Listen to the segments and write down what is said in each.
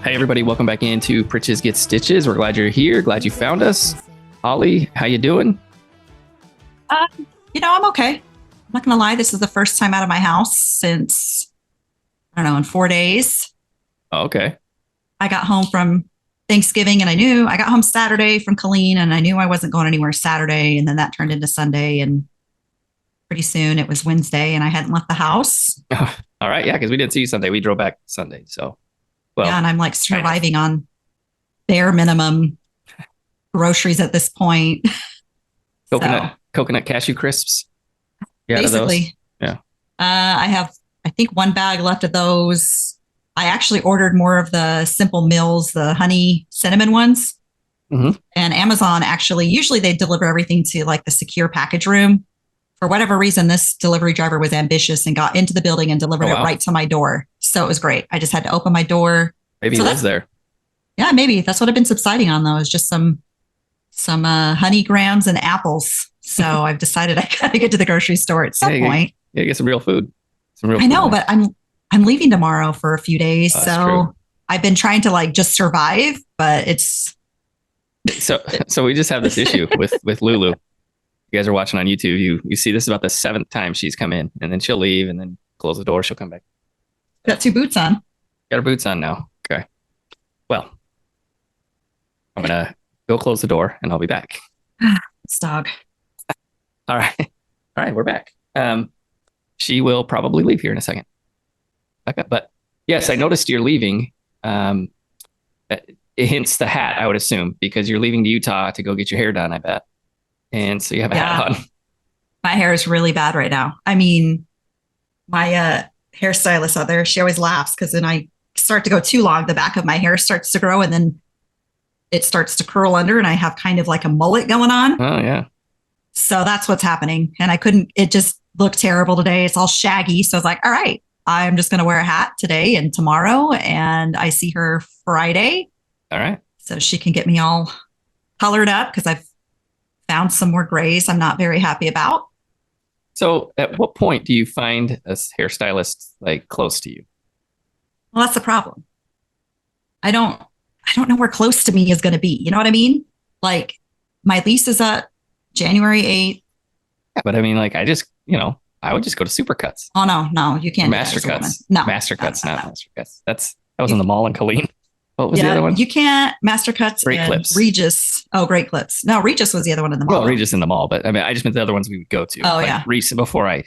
Hey everybody, welcome back into Pritches Get Stitches. We're glad you're here. Glad you found us. Holly, how you doing? I'm okay. I'm not gonna lie. This is the first time out of my house since, I don't know, in 4 days. Oh, okay. I got home from Thanksgiving and I got home Saturday from Colleen and I knew I wasn't going anywhere Saturday. And then that turned into Sunday. And pretty soon it was Wednesday and I hadn't left the house. All right, yeah, because we didn't see you Sunday. We drove back Sunday. So, well, Yeah. And I'm like surviving on bare minimum groceries at this point. coconut cashew crisps. Yeah, Basically. Yeah. I have, I think, one bag left of those. I actually ordered more of the Simple Mills, the honey cinnamon ones. Mm-hmm. And Amazon actually, usually they deliver everything to like the secure package room. For whatever reason, this delivery driver was ambitious and got into the building and delivered it right to my door. So it was great. I just had to open my door. Maybe he lives there. Yeah, maybe. That's what I've been subsiding on, though, is just some honey grams and apples. So I've decided I got to get to the grocery store at some point. Yeah, get some real food. I know, but I'm leaving tomorrow for a few days. Oh, so I've been trying to like just survive, but it's so we just have this issue with Lulu. You guys are watching on YouTube. You see this is about the seventh time she's come in, and then she'll leave, and then close the door. She'll come back. Got two boots on. Got her boots on now. Okay. Well, I'm gonna go close the door, and I'll be back. This dog. All right, we're back. She will probably leave here in a second. Okay, but yes, I noticed you're leaving. It hints the hat, I would assume, because you're leaving to Utah to go get your hair done, I bet. And so you have a hat on. My hair is really bad right now. I mean, my hairstylist out there, she always laughs because then I start to go too long. The back of my hair starts to grow and then it starts to curl under and I have kind of like a mullet going on. Oh, yeah. So that's what's happening. And it just looked terrible today. It's all shaggy. So I was like, all right, I'm just going to wear a hat today and tomorrow. And I see her Friday. All right. So she can get me all colored up because I've found some more grays I'm not very happy about. So at what point do you find a hairstylist like close to you? Well, that's the problem. I don't know where close to me is going to be. You know what I mean? Like my lease is up January 8th. Yeah, but I mean, like I would just go to Supercuts. Oh no, you can't. Master Cuts. No. Master Cuts, not Master Cuts. That was in the mall in Colleen. What was the other one? You can't. Master Cuts Great and Clips. Regis. Oh, Great Clips. No, Regis was the other one in the mall. Well, Regis in the mall, but I mean, I just meant the other ones we would go to. Oh, like yeah. Recent before I.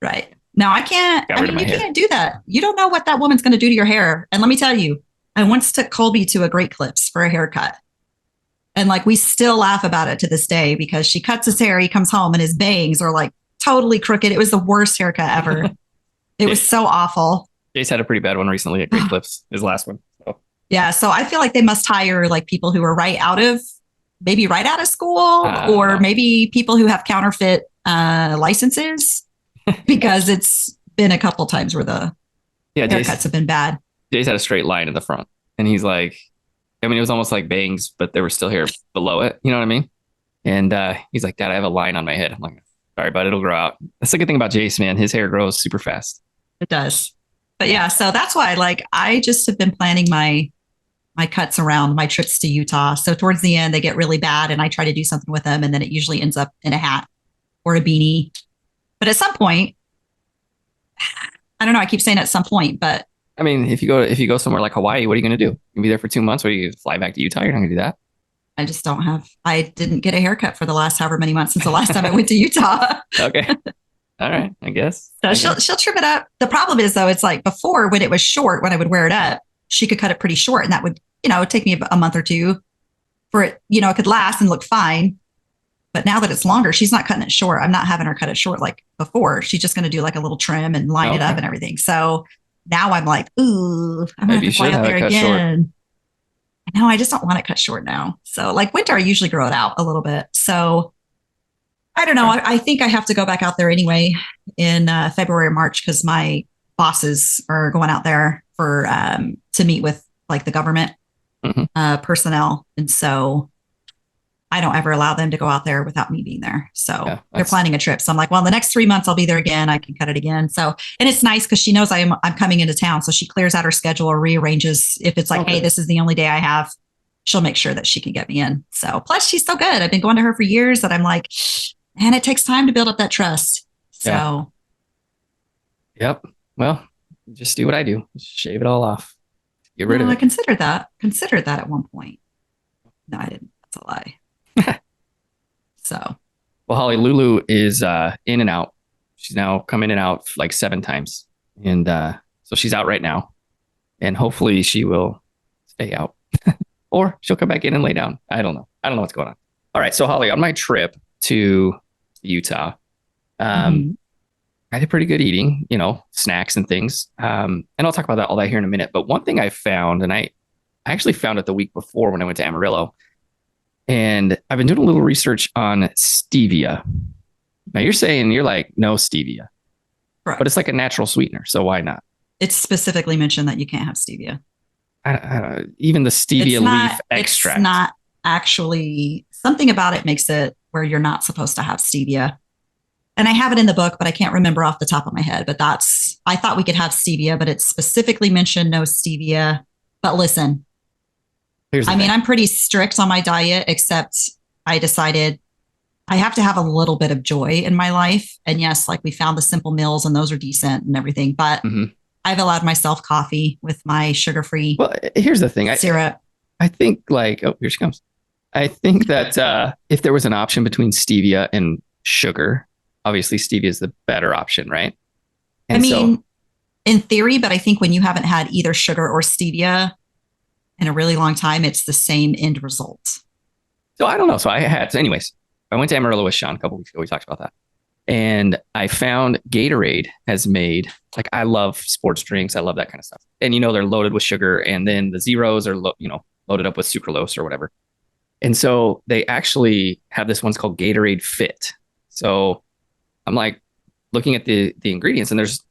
Right. No, I can't. Got rid of my hair. Can't do that. You don't know what that woman's going to do to your hair. And let me tell you, I once took Colby to a Great Clips for a haircut. And like, we still laugh about it to this day because she cuts his hair. He comes home and his bangs are like totally crooked. It was the worst haircut ever. It was so awful. Jace had a pretty bad one recently at Great Clips, his last one. So. Yeah. So I feel like they must hire like people who are right out of school or maybe people who have counterfeit licenses because it's been a couple times where the haircuts have been bad. Jace had a straight line in the front and he's like, I mean, it was almost like bangs, but there was still hair below it. You know what I mean? And he's like, Dad, I have a line on my head. I'm like, sorry, bud, it'll grow out. That's the good thing about Jace, man. His hair grows super fast. It does. But yeah, so that's why like I just have been planning my cuts around my trips to Utah. So towards the end, they get really bad and I try to do something with them. And then it usually ends up in a hat or a beanie. But at some point, I don't know. I keep saying at some point, but I mean, if you go somewhere like Hawaii, what are you going to do? You can be there for 2 months or you fly back to Utah. You're not going to do that. I didn't get a haircut for the last however many months since the last time I went to Utah. Okay. All right. I guess. So she'll trim it up. The problem is though, it's like before when it was short, when I would wear it up, she could cut it pretty short and that would, it'd take me a month or two for it, it could last and look fine. But now that it's longer, she's not cutting it short. I'm not having her cut it short like before. She's just going to do like a little trim and line it up and everything. So now I'm like, ooh, I'm going to have to fly up there again. No, I just don't want it cut short now. So like winter, I usually grow it out a little bit. So I don't know. I think I have to go back out there anyway in February or March because my bosses are going out there for to meet with like the government personnel. And so I don't ever allow them to go out there without me being there. So Yeah, they're planning a trip. So I'm like, well, the next 3 months I'll be there again. I can cut it again. So, and it's nice because she knows I'm coming into town. So she clears out her schedule or rearranges. If it's like, hey, good. this is the only day I have, she'll make sure that she can get me in. So plus she's so good. I've been going to her for years that I'm like, and it takes time to build up that trust. Yeah. So Yep. Well, just do what I do. Just shave it all off. Get rid of I it. considered that at one point. No, I didn't. That's a lie. So Well, Holly, Lulu is in and out. She's now come in and out like 7 times. And so she's out right now. And hopefully she will stay out. Or she'll come back in and lay down. I don't know. I don't know what's going on. All right. So, Holly, on my trip to Utah, mhm. I did pretty good eating, snacks and things. And I'll talk about all that here in a minute. But one thing I found, and I actually found it the week before when I went to Amarillo, and I've been doing a little research on stevia. Now you're saying you're like, no stevia, but it's like a natural sweetener. So why not? It's specifically mentioned that you can't have stevia. Even the stevia leaf extract. It's not actually something about it makes it where you're not supposed to have stevia. And I have it in the book, but I can't remember off the top of my head. But I thought we could have stevia, but it's specifically mentioned no stevia. But listen, I'm pretty strict on my diet, except I decided I have to have a little bit of joy in my life. And yes, like we found the simple meals and those are decent and everything, but I've allowed myself coffee with my sugar-free Well, here's the thing. syrup. I think like, oh, here she comes. I think that if there was an option between stevia and sugar, obviously stevia is the better option, right? And in theory, but I think when you haven't had either sugar or stevia in a really long time, it's the same end result. So I don't know. So anyways, I went to Amarillo with Sean a couple weeks ago. We talked about that. And I found Gatorade has made, like, I love sports drinks. I love that kind of stuff. And, they're loaded with sugar. And then the zeros are, loaded up with sucralose or whatever. And so they actually have this one's called Gatorade Fit. So I'm like looking at the ingredients and there's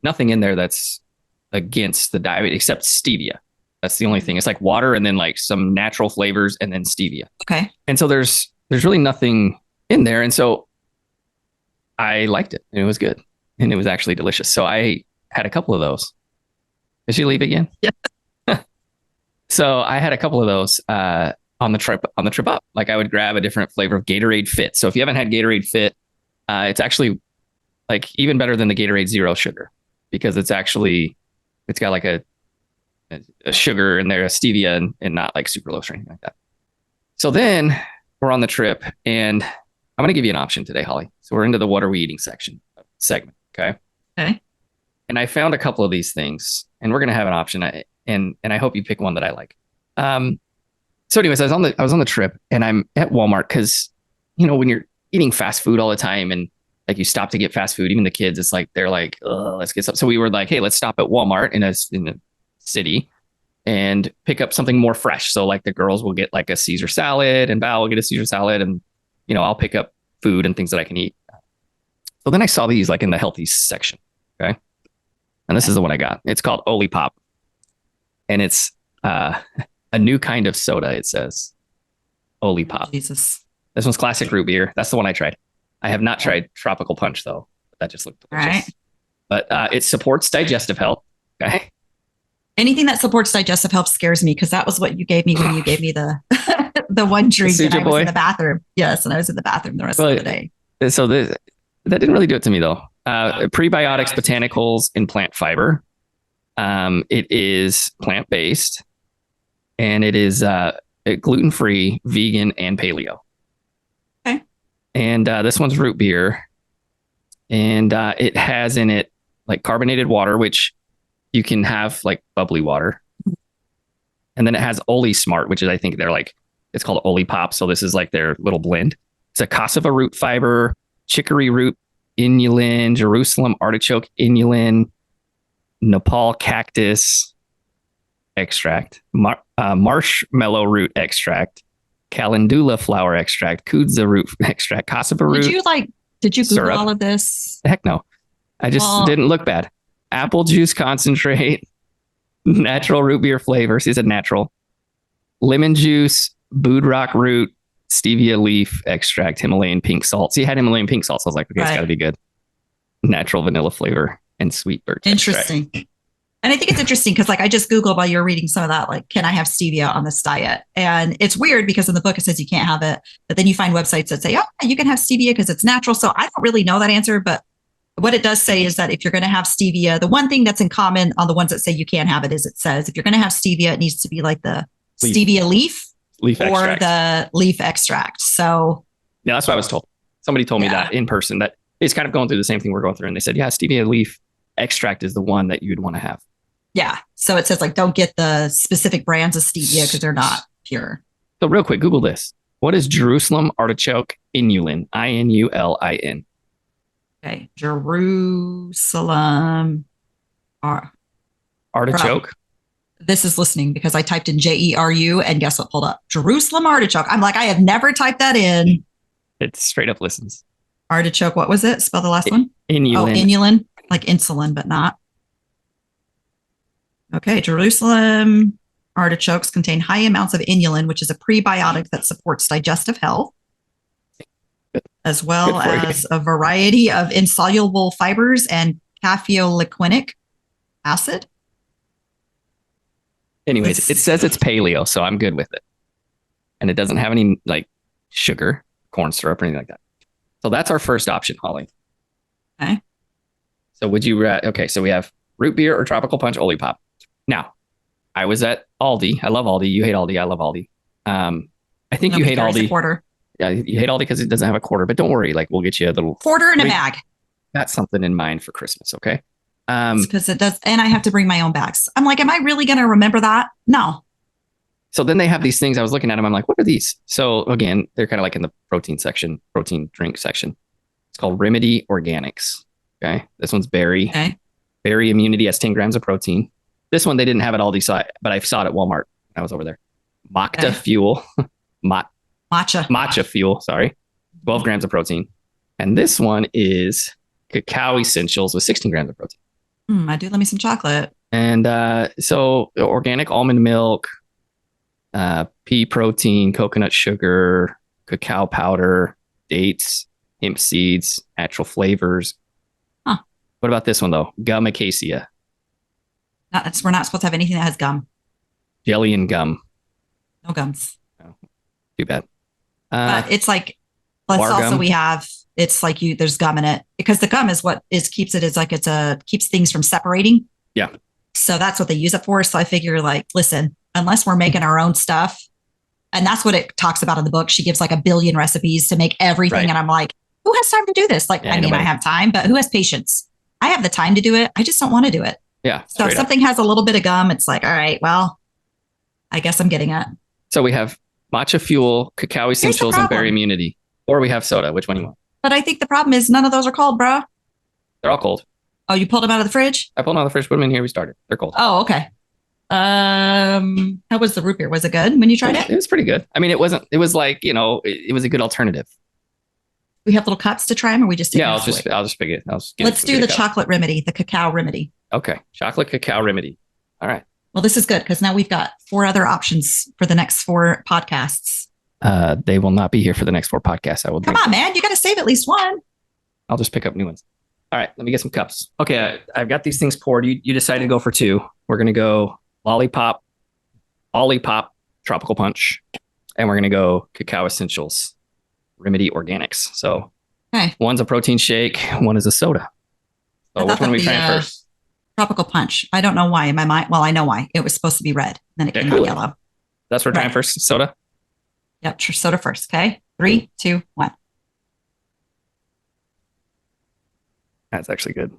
nothing in there that's against the diet except stevia. That's the only thing. It's like water and then like some natural flavors and then stevia. Okay. And so there's really nothing in there. And so I liked it and it was good and it was actually delicious. So I had a couple of those. Did she leave again? Yeah. So I had a couple of those on the trip up. Like I would grab a different flavor of Gatorade Fit. So if you haven't had Gatorade Fit, it's actually like even better than the Gatorade Zero Sugar because it's got like a sugar in there, a stevia and not like sucralose or anything like that. So then we're on the trip and I'm going to give you an option today, Holly. So we're into the what are we eating segment. Okay. Okay. And I found a couple of these things and we're going to have an option. And I hope you pick one that I like. So anyways, I was on the trip and I'm at Walmart because, when you're eating fast food all the time and like you stop to get fast food, even the kids, it's like, they're like, let's get some. So we were like, hey, let's stop at Walmart in a city and pick up something more fresh. So like the girls will get like a Caesar salad and Val will get a Caesar salad and, I'll pick up food and things that I can eat. So then I saw these like in the healthy section. Okay. And this is the one I got. It's called Oli Pop. And it's a new kind of soda, it says. Oli Pop. Jesus. This one's classic root beer. That's the one I tried. I have not tried Tropical Punch, though. That just looked delicious. Right. But it supports digestive health. Okay. Anything that supports digestive health scares me because that was what you gave me when you gave me the the one drink and I was in the bathroom. Yes, and I was in the bathroom the rest of the day. So that didn't really do it to me, though. Prebiotics, botanicals, and plant fiber. It is plant-based, and it is gluten-free, vegan, and paleo. Okay. And this one's root beer, and it has in it like carbonated water, which you can have like bubbly water. And then it has Oli Smart, which is, I think it's called Oli Pop. So this is like their little blend. It's a cassava root fiber, chicory root inulin, Jerusalem artichoke inulin, Nepal cactus extract, marshmallow root extract, calendula flower extract, kudza root extract, cassava root. Did you Google syrup. all of this? Heck no. I just didn't look bad. Apple juice concentrate, natural root beer flavor. She said natural. Lemon juice, boudrock root, stevia leaf extract, Himalayan pink salt. See, it had Himalayan pink salt. So I was like, okay, it's got to be good. Natural vanilla flavor and sweet birch Interesting. extract. And I think it's interesting because, like, I just Googled while you were reading some of that, like, can I have stevia on this diet? And it's weird because in the book it says you can't have it, but then you find websites that say, oh, you can have stevia because it's natural. So I don't really know that answer, but what it does say is that if you're going to have stevia, the one thing that's in common on the ones that say you can't have it is it says if you're going to have stevia, it needs to be like the stevia leaf or extract. the leaf extract. So yeah, that's what I was told. Somebody told me that in person, that it's kind of going through the same thing we're going through. And they said, yeah, stevia leaf extract is the one that you'd want to have. Yeah. So it says, like, don't get the specific brands of stevia because they're not pure. So real quick, Google this. What is Jerusalem artichoke inulin? INULIN. Okay. Jerusalem artichoke. This is listening because I typed in JERU and guess what pulled up? Jerusalem artichoke. I'm like, I have never typed that in. It straight up listens. Artichoke. What was it? Spell the last one. Inulin. Oh, inulin. Like insulin, but not. Okay. Jerusalem artichokes contain high amounts of inulin, which is a prebiotic that supports digestive health, as well as a variety of insoluble fibers and caffeolinic acid. Anyways, it says it's paleo, so I'm good with it. And it doesn't have any like sugar, corn syrup, or anything like that. So that's our first option, Holly. Okay. So would you, okay, so we have root beer or tropical punch Olipop. Now, I was at Aldi. I love Aldi. You hate Aldi. I love Aldi. I think you hate Aldi. Quarter. Yeah, you hate Aldi because it doesn't have a quarter, but don't worry. Like, we'll get you a little quarter in a bag. Got something in mind for Christmas, okay? Because it does, and I have to bring my own bags. I'm like, am I really going to remember that? No. So then they have these things. I was looking at them. I'm like, what are these? So again, they're kind of like in the protein section, protein drink section. It's called Remedy Organics. Okay. This one's berry. Okay. Berry Immunity has 10 grams of protein. This one they didn't have at Aldi, but I saw it at Walmart. I was over there. Macta Fuel. Matcha Fuel, sorry. 12 grams of protein. And this one is Cacao Essentials with 16 grams of protein. I do love me some chocolate. And so organic almond milk, pea protein, coconut sugar, cacao powder, dates, hemp seeds, natural flavors. Huh. What about this one, though? Gum acacia. We're not supposed to have anything that has gum. Jelly and gum. No gums. Oh, too bad. But it's like, let's also gum. We have, it's like there's gum in it because the gum is what keeps it is like keeps things from separating. Yeah. So that's what they use it for. So I figure, like, listen, unless we're making our own stuff, and that's what it talks about in the book. She gives like 1 billion recipes to make everything. Right. And I'm like, who has time to do this? Like, I mean, I have time, but who has patience? I have the time to do it. I just don't want to do it. Yeah. So if something has a little bit of gum, it's like, all right, well, I guess I'm getting it. So we have Matcha Fuel, Cacao Essentials, and Berry Immunity. Or we have soda. Which one do you want? But I think the problem is none of those are cold, bro. They're all cold. Oh, you pulled them out of the fridge? I pulled them out of the fridge, put them in here. We started. They're cold. Oh, okay. How was the root beer? Was it good when you tried it? It was pretty good. I mean, it was like, it was a good alternative. We have little cups to try them, or we just I'll just pick it. Let's do the chocolate remedy, the cacao remedy. Okay. Chocolate cacao remedy. All right. Well, this is good because now we've got 4 other options for the next 4 podcasts. They will not be here for the next 4 podcasts. I will. Come on, man. You got to save at least one. I'll just pick up new ones. All right. Let me get some cups. Okay. I've got these things poured. You decided to go for 2. We're going to go Lollipop, Olipop, Tropical Punch, and we're going to go Cacao Essentials, Remedy Organics. So one's a protein shake. One is a soda. So which one are we trying first? Tropical Punch. I don't know why in my mind. Well, I know why. It was supposed to be red. Then it came out yellow. That's what we're trying first. Soda? Yep. Soda first. Okay. 3, 2, 1. That's actually good.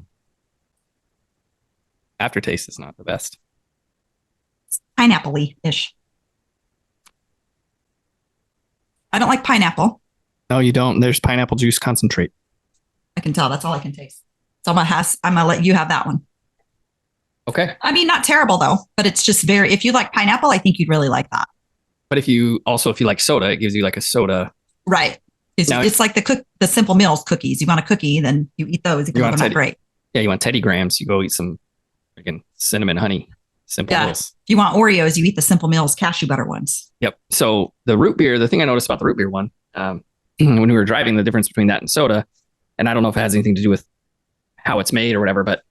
Aftertaste is not the best. It's pineapple-y-ish. I don't like pineapple. No, you don't. There's pineapple juice concentrate. I can tell. That's all I can taste. So I'm gonna let you have that one. Okay. I mean, not terrible though, but it's just if you like pineapple, I think you'd really like that. But if you like soda, it gives you like a soda. Right. It's like the Simple Meals cookies. You want a cookie, then you eat those. They're not great. Yeah, you want Teddy Grahams, you go eat some freaking cinnamon honey Simple Yeah. meals. If you want Oreos, you eat the Simple Mills cashew butter ones. Yep. So the root beer, the thing I noticed about the root beer one, when we were driving, the difference between that and soda, and I don't know if it has anything to do with how it's made or whatever, but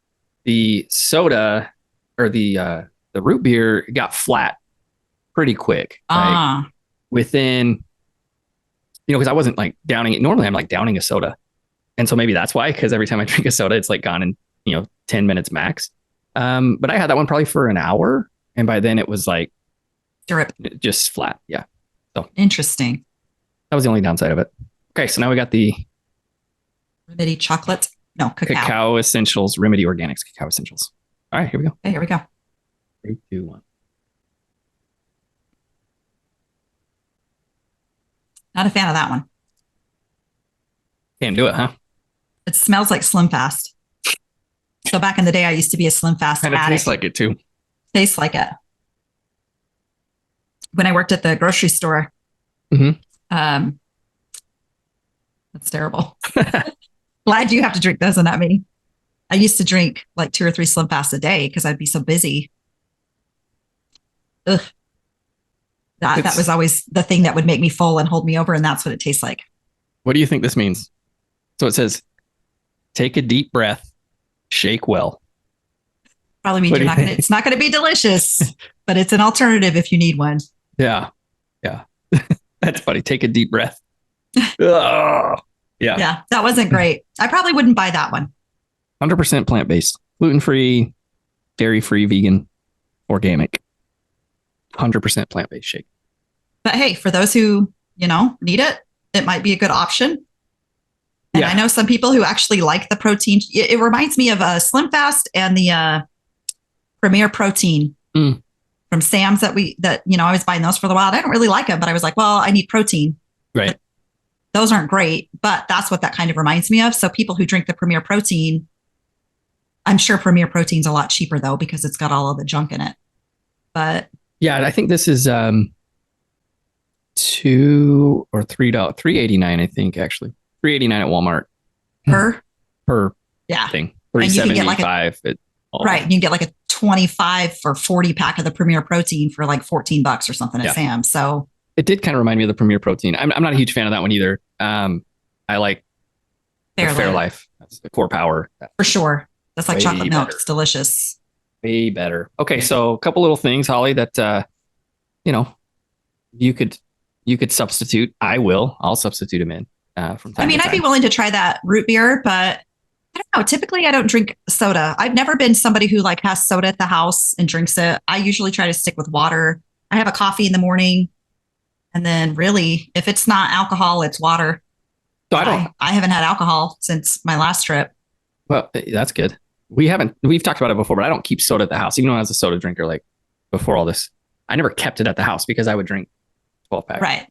the soda or the root beer got flat pretty quick. Like Ah, within, because I wasn't like downing it. Normally I'm like downing a soda. And so maybe that's why, because every time I drink a soda, it's like gone in, 10 minutes max. But I had that one probably for an hour. And by then it was like syrup. just flat. Yeah. So Interesting. that was the only downside of it. Okay. So now we got the Remedy chocolate. No, cacao. Cacao Essentials, Remedy Organics Cacao Essentials. All right. Here we go. Okay, here we go. 3, 2, 1. Not a fan of that one. Can't do it, huh? It smells like Slim Fast. So back in the day, I used to be a Slim Fast Kind of addict. tastes like it too. Tastes like it. When I worked at the grocery store, Mhm. that's terrible. Glad you have to drink those and not me. I used to drink like 2 or 3 Slim Fasts a day because I'd be so busy. Ugh. That was always the thing that would make me full and hold me over, and that's what it tastes like. What do you think this means? So it says, take a deep breath, shake well. Probably means What do you think? it's not gonna be delicious, but it's an alternative if you need one. Yeah. Yeah. That's funny. Take a deep breath. Ugh. Yeah. Yeah, that wasn't great. I probably wouldn't buy that one. 100% plant-based, gluten-free, dairy-free, vegan, organic. 100% plant-based shake. But hey, for those who, need it, it might be a good option. And Yeah. I know some people who actually like the protein. It reminds me of a Slim Fast and the Premier Protein from Sam's that I was buying those for a while. I don't really like them, but I was like, well, I need protein. Right. But those aren't great, but that's what that kind of reminds me of. So people who drink the Premier Protein, I'm sure Premier Protein's a lot cheaper though, because it's got all of the junk in it. But yeah, I think this is $2 or $3, $3.89, I think actually. $3.89 at Walmart per yeah. thing. And you can get like $3.75 right. You can get like a 25 or 40 pack of the Premier Protein for like $14 or something at Sam's. So it did kind of remind me of the Premier Protein. I'm not a huge fan of that one either. I like Fairlife. That's the Core Power. For sure. That's like chocolate milk. Better. It's delicious. Way better. Okay, so a couple little things, Holly, that you could substitute. I'll substitute them in from time to time. I'd be willing to try that root beer, but I don't know. Typically, I don't drink soda. I've never been somebody who like has soda at the house and drinks it. I usually try to stick with water. I have a coffee in the morning, and then really, if it's not alcohol, it's water. So I haven't had alcohol since my last trip. Well, that's good. We've talked about it before, but I don't keep soda at the house. Even when I was a soda drinker, like before all this, I never kept it at the house because I would drink 12 pack. Right.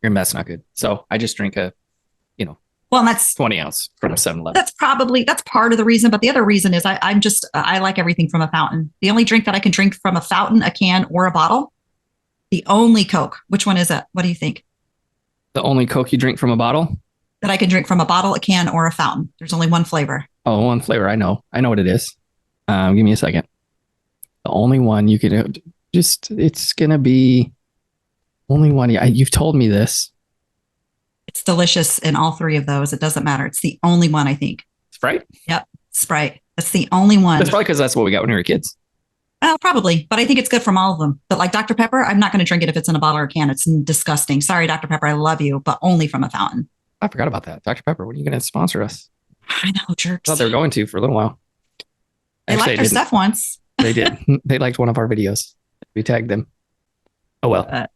And that's not good. So I just drink well, that's 20 ounce from a 7-Eleven. That's part of the reason. But the other reason is I like everything from a fountain. The only drink that I can drink from a fountain, a can, or a bottle, the only Coke. Which one is it? What do you think? The only Coke you drink from a bottle? That I can drink from a bottle, a can, or a fountain. There's only one flavor. Oh, one flavor. I know what it is. Give me a second. The only one you could it's going to be only one. You've told me this. It's delicious in all 3 of those. It doesn't matter. It's the only one, I think. Sprite? Yep. Sprite. That's the only one. That's probably because that's what we got when we were kids. Well, probably, but I think it's good from all of them. But like Dr. Pepper, I'm not going to drink it if it's in a bottle or a can. It's disgusting. Sorry, Dr. Pepper. I love you, but only from a fountain. I forgot about that. Dr. Pepper, when are you going to sponsor us? I know, jerks. I thought they were going to for a little while. They liked our stuff once. They did. They liked one of our videos. We tagged them. Oh, well.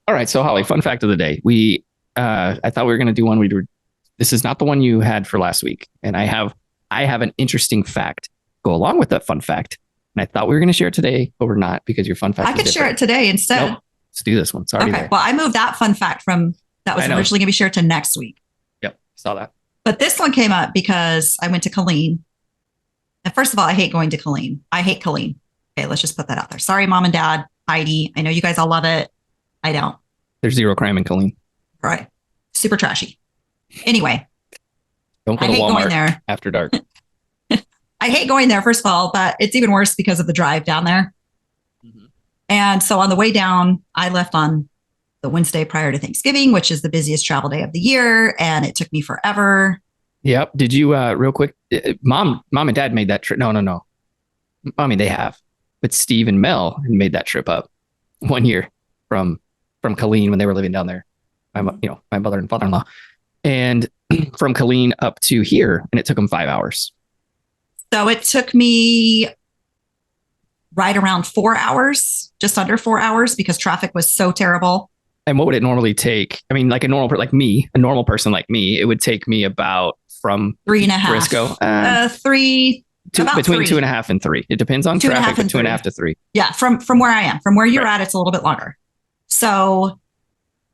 All right. So, Holly, fun fact of the day. I thought we were going to do one. This is not the one you had for last week. And I have an interesting fact go along with that fun fact. And I thought we were going to share it today, but we're not because your fun fact I could share it today instead. Nope. Let's do this one. Sorry. Okay. Well, I moved that fun fact that was originally going to be shared to next week. Yep. Saw that. But this one came up because I went to Colleen. And first of all, I hate going to Colleen. I hate Colleen. Okay, let's just put that out there. Sorry, Mom and Dad, Heidi. I know you guys all love it. I don't. There's zero crime in Colleen. Right. Super trashy. Anyway. Don't go to Walmart there after dark. I hate going there, first of all, but it's even worse because of the drive down there. And so on the way down, I left on the Wednesday prior to Thanksgiving, which is the busiest travel day of the year. And it took me forever. Yep. Did you real quick? Mom and dad made that trip. No, no, no. I mean, they have, but Steve and Mel had made that trip up one year from Colleen when they were living down there. My mother and father-in-law, and from Colleen up to here, and it took them 5 hours. So it took me right around 4 hours, just under 4 hours, because traffic was so terrible. And what would it normally take? I mean, like a normal person like me, it would take me about from 3.5. Briscoe, three. between three. 2.5 and 3. It depends on traffic, but 2.5 to 3. Yeah, from where I am, from where you're at, it's a little bit longer. So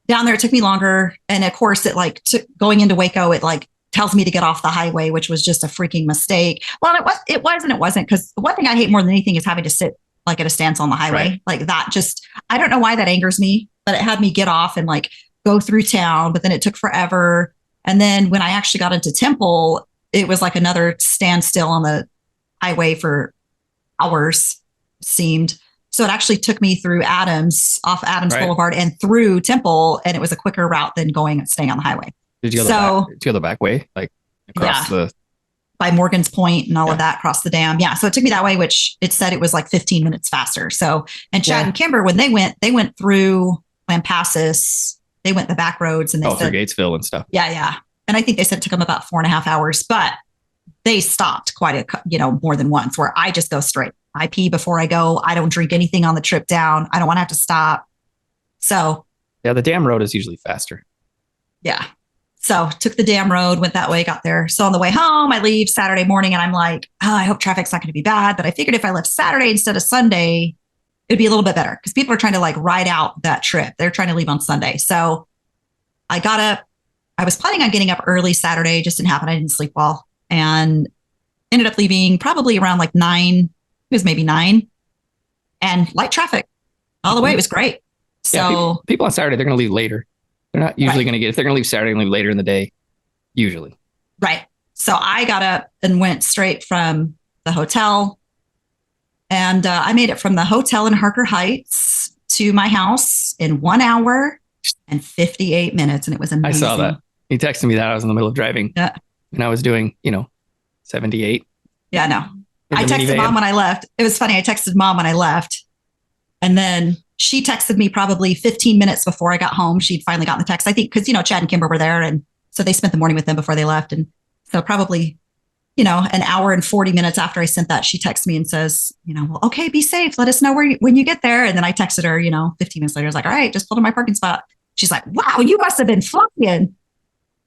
down there, it took me longer, and of course, it like going into Waco, it like tells me to get off the highway, which was just a freaking mistake. Well, it was and it wasn't, because the one thing I hate more than anything is having to sit like at a stance on the highway. Right. Like that just, I don't know why that angers me, but it had me get off and like go through town, but then it took forever. And then when I actually got into Temple, it was like another standstill on the highway for hours, seemed. So it actually took me through off Adams Right. Boulevard and through Temple, and it was a quicker route than going and staying on the highway. Did you go the back way, like across the by Morgan's Point and all of that, across the dam? Yeah. So it took me that way, which it said it was like 15 minutes faster. So, and Chad and Kimber, when they went through Lampasas, they went the back roads, and they through Gatesville and stuff. Yeah, yeah. And I think they said it took them about 4.5 hours, but they stopped more than once, where I just go straight. I pee before I go. I don't drink anything on the trip down. I don't want to have to stop. So yeah, the dam road is usually faster. Yeah. So took the dam road, went that way, got there. So on the way home, I leave Saturday morning, and I'm like, oh, I hope traffic's not going to be bad. But I figured if I left Saturday instead of Sunday, it'd be a little bit better, because people are trying to like ride out that trip. They're trying to leave on Sunday. So I got up. I was planning on getting up early Saturday. Just didn't happen. I didn't sleep well, and ended up leaving probably around like 9. It was maybe 9, and light traffic all the way. It was great. So yeah, people on Saturday, they're going to leave later. They're not usually going to if they're going to leave Saturday and leave later in the day, usually. Right. So I got up and went straight from the hotel, and I made it from the hotel in Harker Heights to my house in 1 hour and 58 minutes. And it was amazing. I saw that. He texted me that. I was in the middle of driving, and I was doing, 78. Yeah, no. I texted Mom when I left. It was funny. I texted Mom when I left, and then she texted me probably 15 minutes before I got home. She'd finally gotten the text, I think, because, Chad and Kimber were there. And so they spent the morning with them before they left. And so probably, an hour and 40 minutes after I sent that, she texts me and says, well, okay, be safe. Let us know when you get there. And then I texted her, 15 minutes later. I was like, all right, just pulled in my parking spot. She's like, wow, you must have been flying.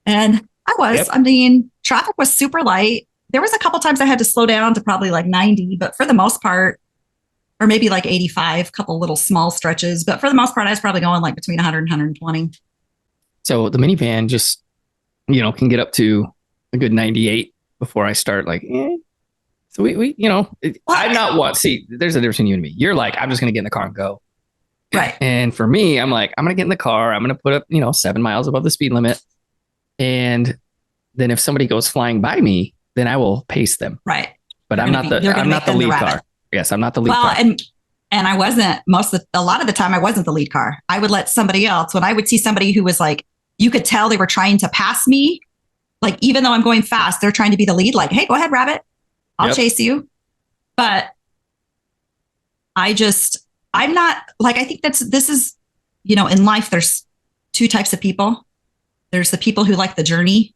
And I was. Yep. I mean, traffic was super light. There was a couple times I had to slow down to probably like 90, but for the most part, or maybe like 85, couple little small stretches. But for the most part, I was probably going like between 100 and 120. So the minivan just, can get up to a good 98 before I start like, So we I'm not what. See, there's a difference between you and me. You're like, I'm just going to get in the car and go. Right. And for me, I'm like, I'm going to get in the car. I'm going to put up, 7 miles above the speed limit. And then if somebody goes flying by me, then I will pace them. Right. But I'm not the lead car. Yes, I'm not the lead car. And I wasn't a lot of the time I wasn't the lead car. I would let somebody else. When I would see somebody who was like, you could tell they were trying to pass me, like, even though I'm going fast, they're trying to be the lead, like, hey, go ahead, rabbit. I'll chase you. But I'm not like, I think this is, in life, there's 2 types of people. There's the people who like the journey,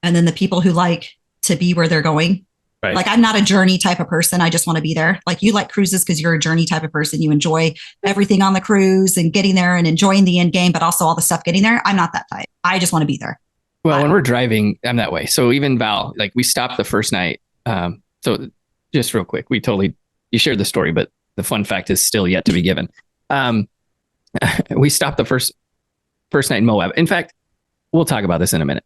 and then the people who like to be where they're going. Right. Like, I'm not a journey type of person. I just want to be there. Like, you like cruises because you're a journey type of person. You enjoy everything on the cruise and getting there and enjoying the end game, but also all the stuff getting there. I'm not that type. I just want to be there. Well, when we're driving, I'm that way. So even Val, like, we stopped the first night. So just real quick, you shared the story, but the fun fact is still yet to be given. We stopped the first night in Moab. In fact, we'll talk about this in a minute,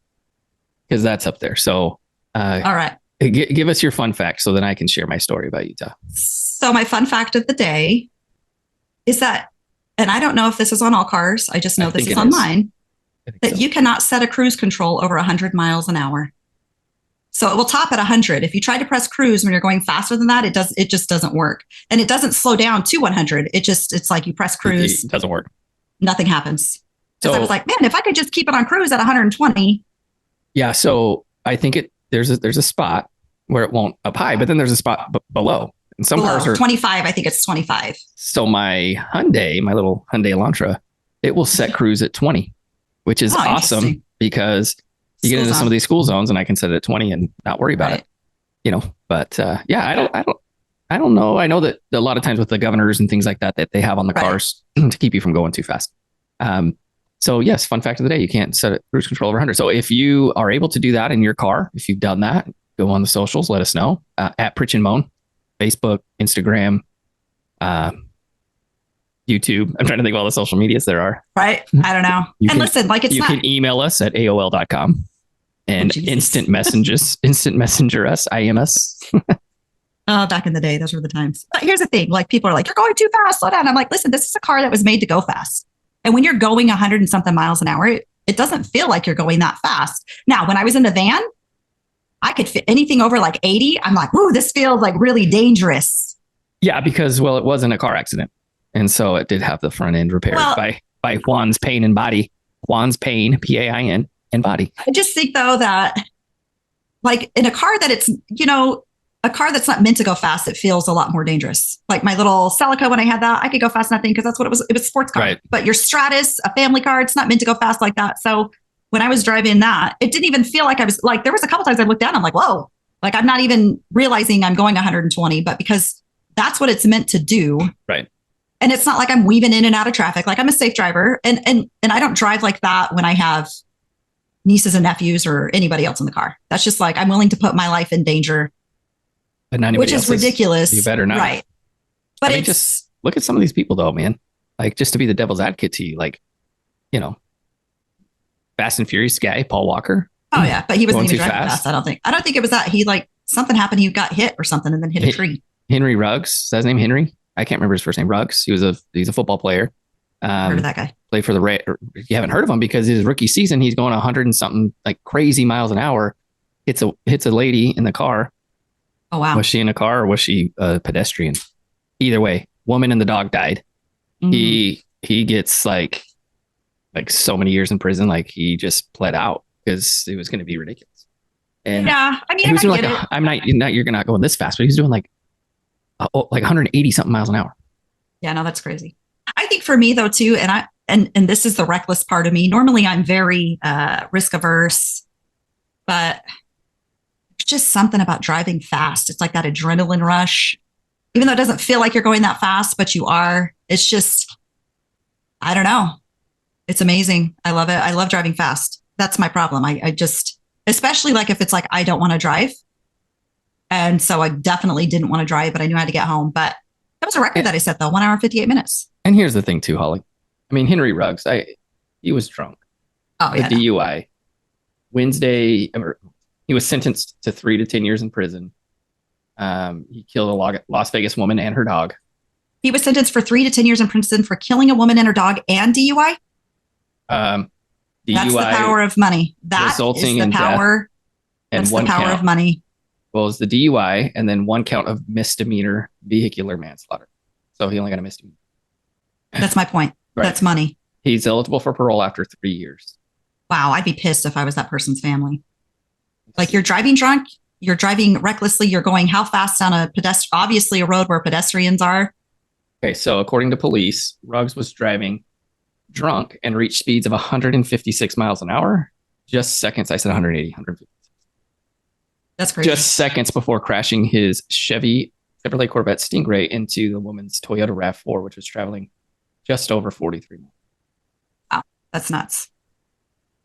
because that's up there. So, all right. Give us your fun fact so then I can share my story about Utah. So my fun fact of the day is that, and I don't know if this is on all cars, I just know this is on mine, that you cannot set a cruise control over 100 miles an hour. So it will top at 100. If you try to press cruise when you're going faster than that, it just doesn't work. And it doesn't slow down to 100. It's like you press cruise, it doesn't work. Nothing happens. Because So I was like, man, if I could just keep it on cruise at 120. yeah, so I think there's a spot where it won't up high, but then there's a spot below. And some cars are 25. I think it's 25. So my little Hyundai Elantra, it will set cruise at 20, which is awesome because you get into some of these school zones and I can set it at 20 and not worry about it, but yeah, I don't know. I know that a lot of times with the governors and things like that they have on the cars to keep you from going too fast. So yes, fun fact of the day, you can't set it cruise control over 100. So if you are able to do that in your car, if you've done that, go on the socials, let us know at Pritch and Moan, Facebook, Instagram, YouTube. I'm trying to think of all the social medias there are. Right. I don't know. Listen, like you can email us at AOL.com and instant messenger us, IM us. Oh, back in the day, those were the times. But here's the thing. Like people are like, you're going too fast, slow down. I'm like, listen, this is a car that was made to go fast. And when you're going 100 and something miles an hour, it doesn't feel like you're going that fast. Now, when I was in the van, I could fit anything over like 80. I'm like, ooh, this feels like really dangerous. Yeah, because, well, it wasn't a car accident. And so it did have the front end repaired by Juan's Pain and Body. Juan's Pain, Pain, and Body. I just think, though, that like in a car that it's, a car that's not meant to go fast, it feels a lot more dangerous. Like my little Celica, when I had that, I could go fast in that thing because that's what it was. It was a sports car. Right. But your Stratus, a family car, it's not meant to go fast like that. So when I was driving that, it didn't even feel like I was like, there was a couple times I looked down, I'm like, whoa, like I'm not even realizing I'm going 120, but because that's what it's meant to do. Right. And it's not like I'm weaving in and out of traffic. Like I'm a safe driver and I don't drive like that when I have nieces and nephews or anybody else in the car. That's just like, I'm willing to put my life in danger. But not which is ridiculous. You better not. Right. But just look at some of these people though, man. Like just to be the devil's advocate to you, like, Fast and Furious guy, Paul Walker. Oh yeah. But he wasn't even driving fast. I don't think it was that. He like something happened. He got hit or something and then hit a tree. Henry Ruggs. Is that his name? Henry? I can't remember his first name. Ruggs. He's a football player. Heard of that guy. Played for you haven't heard of him because his rookie season, he's going 100 and something like crazy miles an hour. Hits a lady in the car. Oh, wow. Was she in a car or was she a pedestrian? Either way, woman and the dog died. Mm-hmm. He gets like so many years in prison. Like he just pled out because it was going to be ridiculous. And yeah, I mean, he was doing you're not going this fast, but he's doing like 180 something miles an hour. Yeah, no, that's crazy. I think for me though too, and this is the reckless part of me. Normally I'm very risk averse, but just something about driving fast. It's like that adrenaline rush, even though it doesn't feel like you're going that fast, but you are. It's just, I don't know. It's amazing. I love it. I love driving fast. That's my problem. I just, especially like if it's like, I don't want to drive. And so I definitely didn't want to drive, but I knew I had to get home. But that was a record that I set though, 1 hour, 58 minutes. And here's the thing too, Holly. I mean, Henry Ruggs, he was drunk. Oh yeah. The DUI. Wednesday, he was sentenced to 3 to 10 years in prison. He killed a Las Vegas woman and her dog. He was sentenced for 3 to 10 years in prison for killing a woman and her dog and DUI. DUI. That's the power of money. That is the power. That's the power of money. Well, it's the DUI and then 1 count of misdemeanor vehicular manslaughter. So he only got a misdemeanor. That's my point. Right. That's money. He's eligible for parole after 3 years. Wow, I'd be pissed if I was that person's family. Like you're driving drunk, you're driving recklessly, you're going how fast on obviously a road where pedestrians are. Okay, so according to police, Ruggs was driving drunk and reached speeds of 156 miles an hour. Just seconds, I said 180, 150. That's crazy. Just seconds before crashing his Chevrolet Corvette Stingray into the woman's Toyota RAV4, which was traveling just over 43 miles. Wow, that's nuts.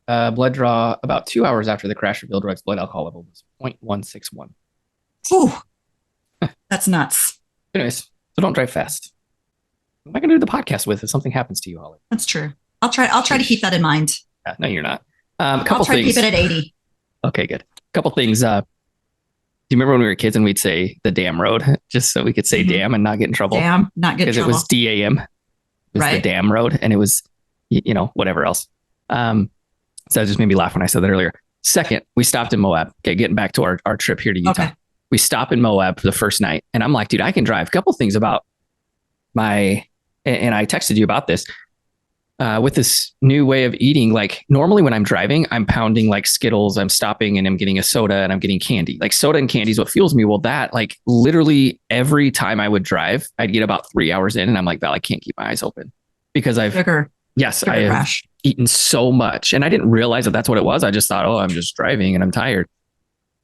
Blood draw about 2 hours after the crash revealed Ruggs' blood alcohol level was 0.161. Whew. That's nuts. Anyways, so don't drive fast. What am I going to do the podcast with if something happens to you, Holly? That's true. I'll try to keep that in mind. No, you're not. I'll try to keep it at 80. Okay, good. A couple things. Do you remember when we were kids and we'd say the damn road just so we could say damn and not get in trouble? Damn, not get in trouble. Because it was DAM. It was the damn road and it was, whatever else. So it just made me laugh when I said that earlier. Second, we stopped in Moab. Okay, getting back to our trip here to Utah. Okay. We stop in Moab for the first night. And I'm like, dude, I can drive. A couple things about and I texted you about this. With this new way of eating, like normally when I'm driving, I'm pounding like Skittles, I'm stopping and I'm getting a soda and I'm getting candy. Like soda and candy is what fuels me. Well, that like literally every time I would drive, I'd get about 3 hours in and I'm like, Val, I can't keep my eyes open because Sugar I have crash. eaten so much. And I didn't realize that that's what it was. I just thought, oh, I'm just driving and I'm tired.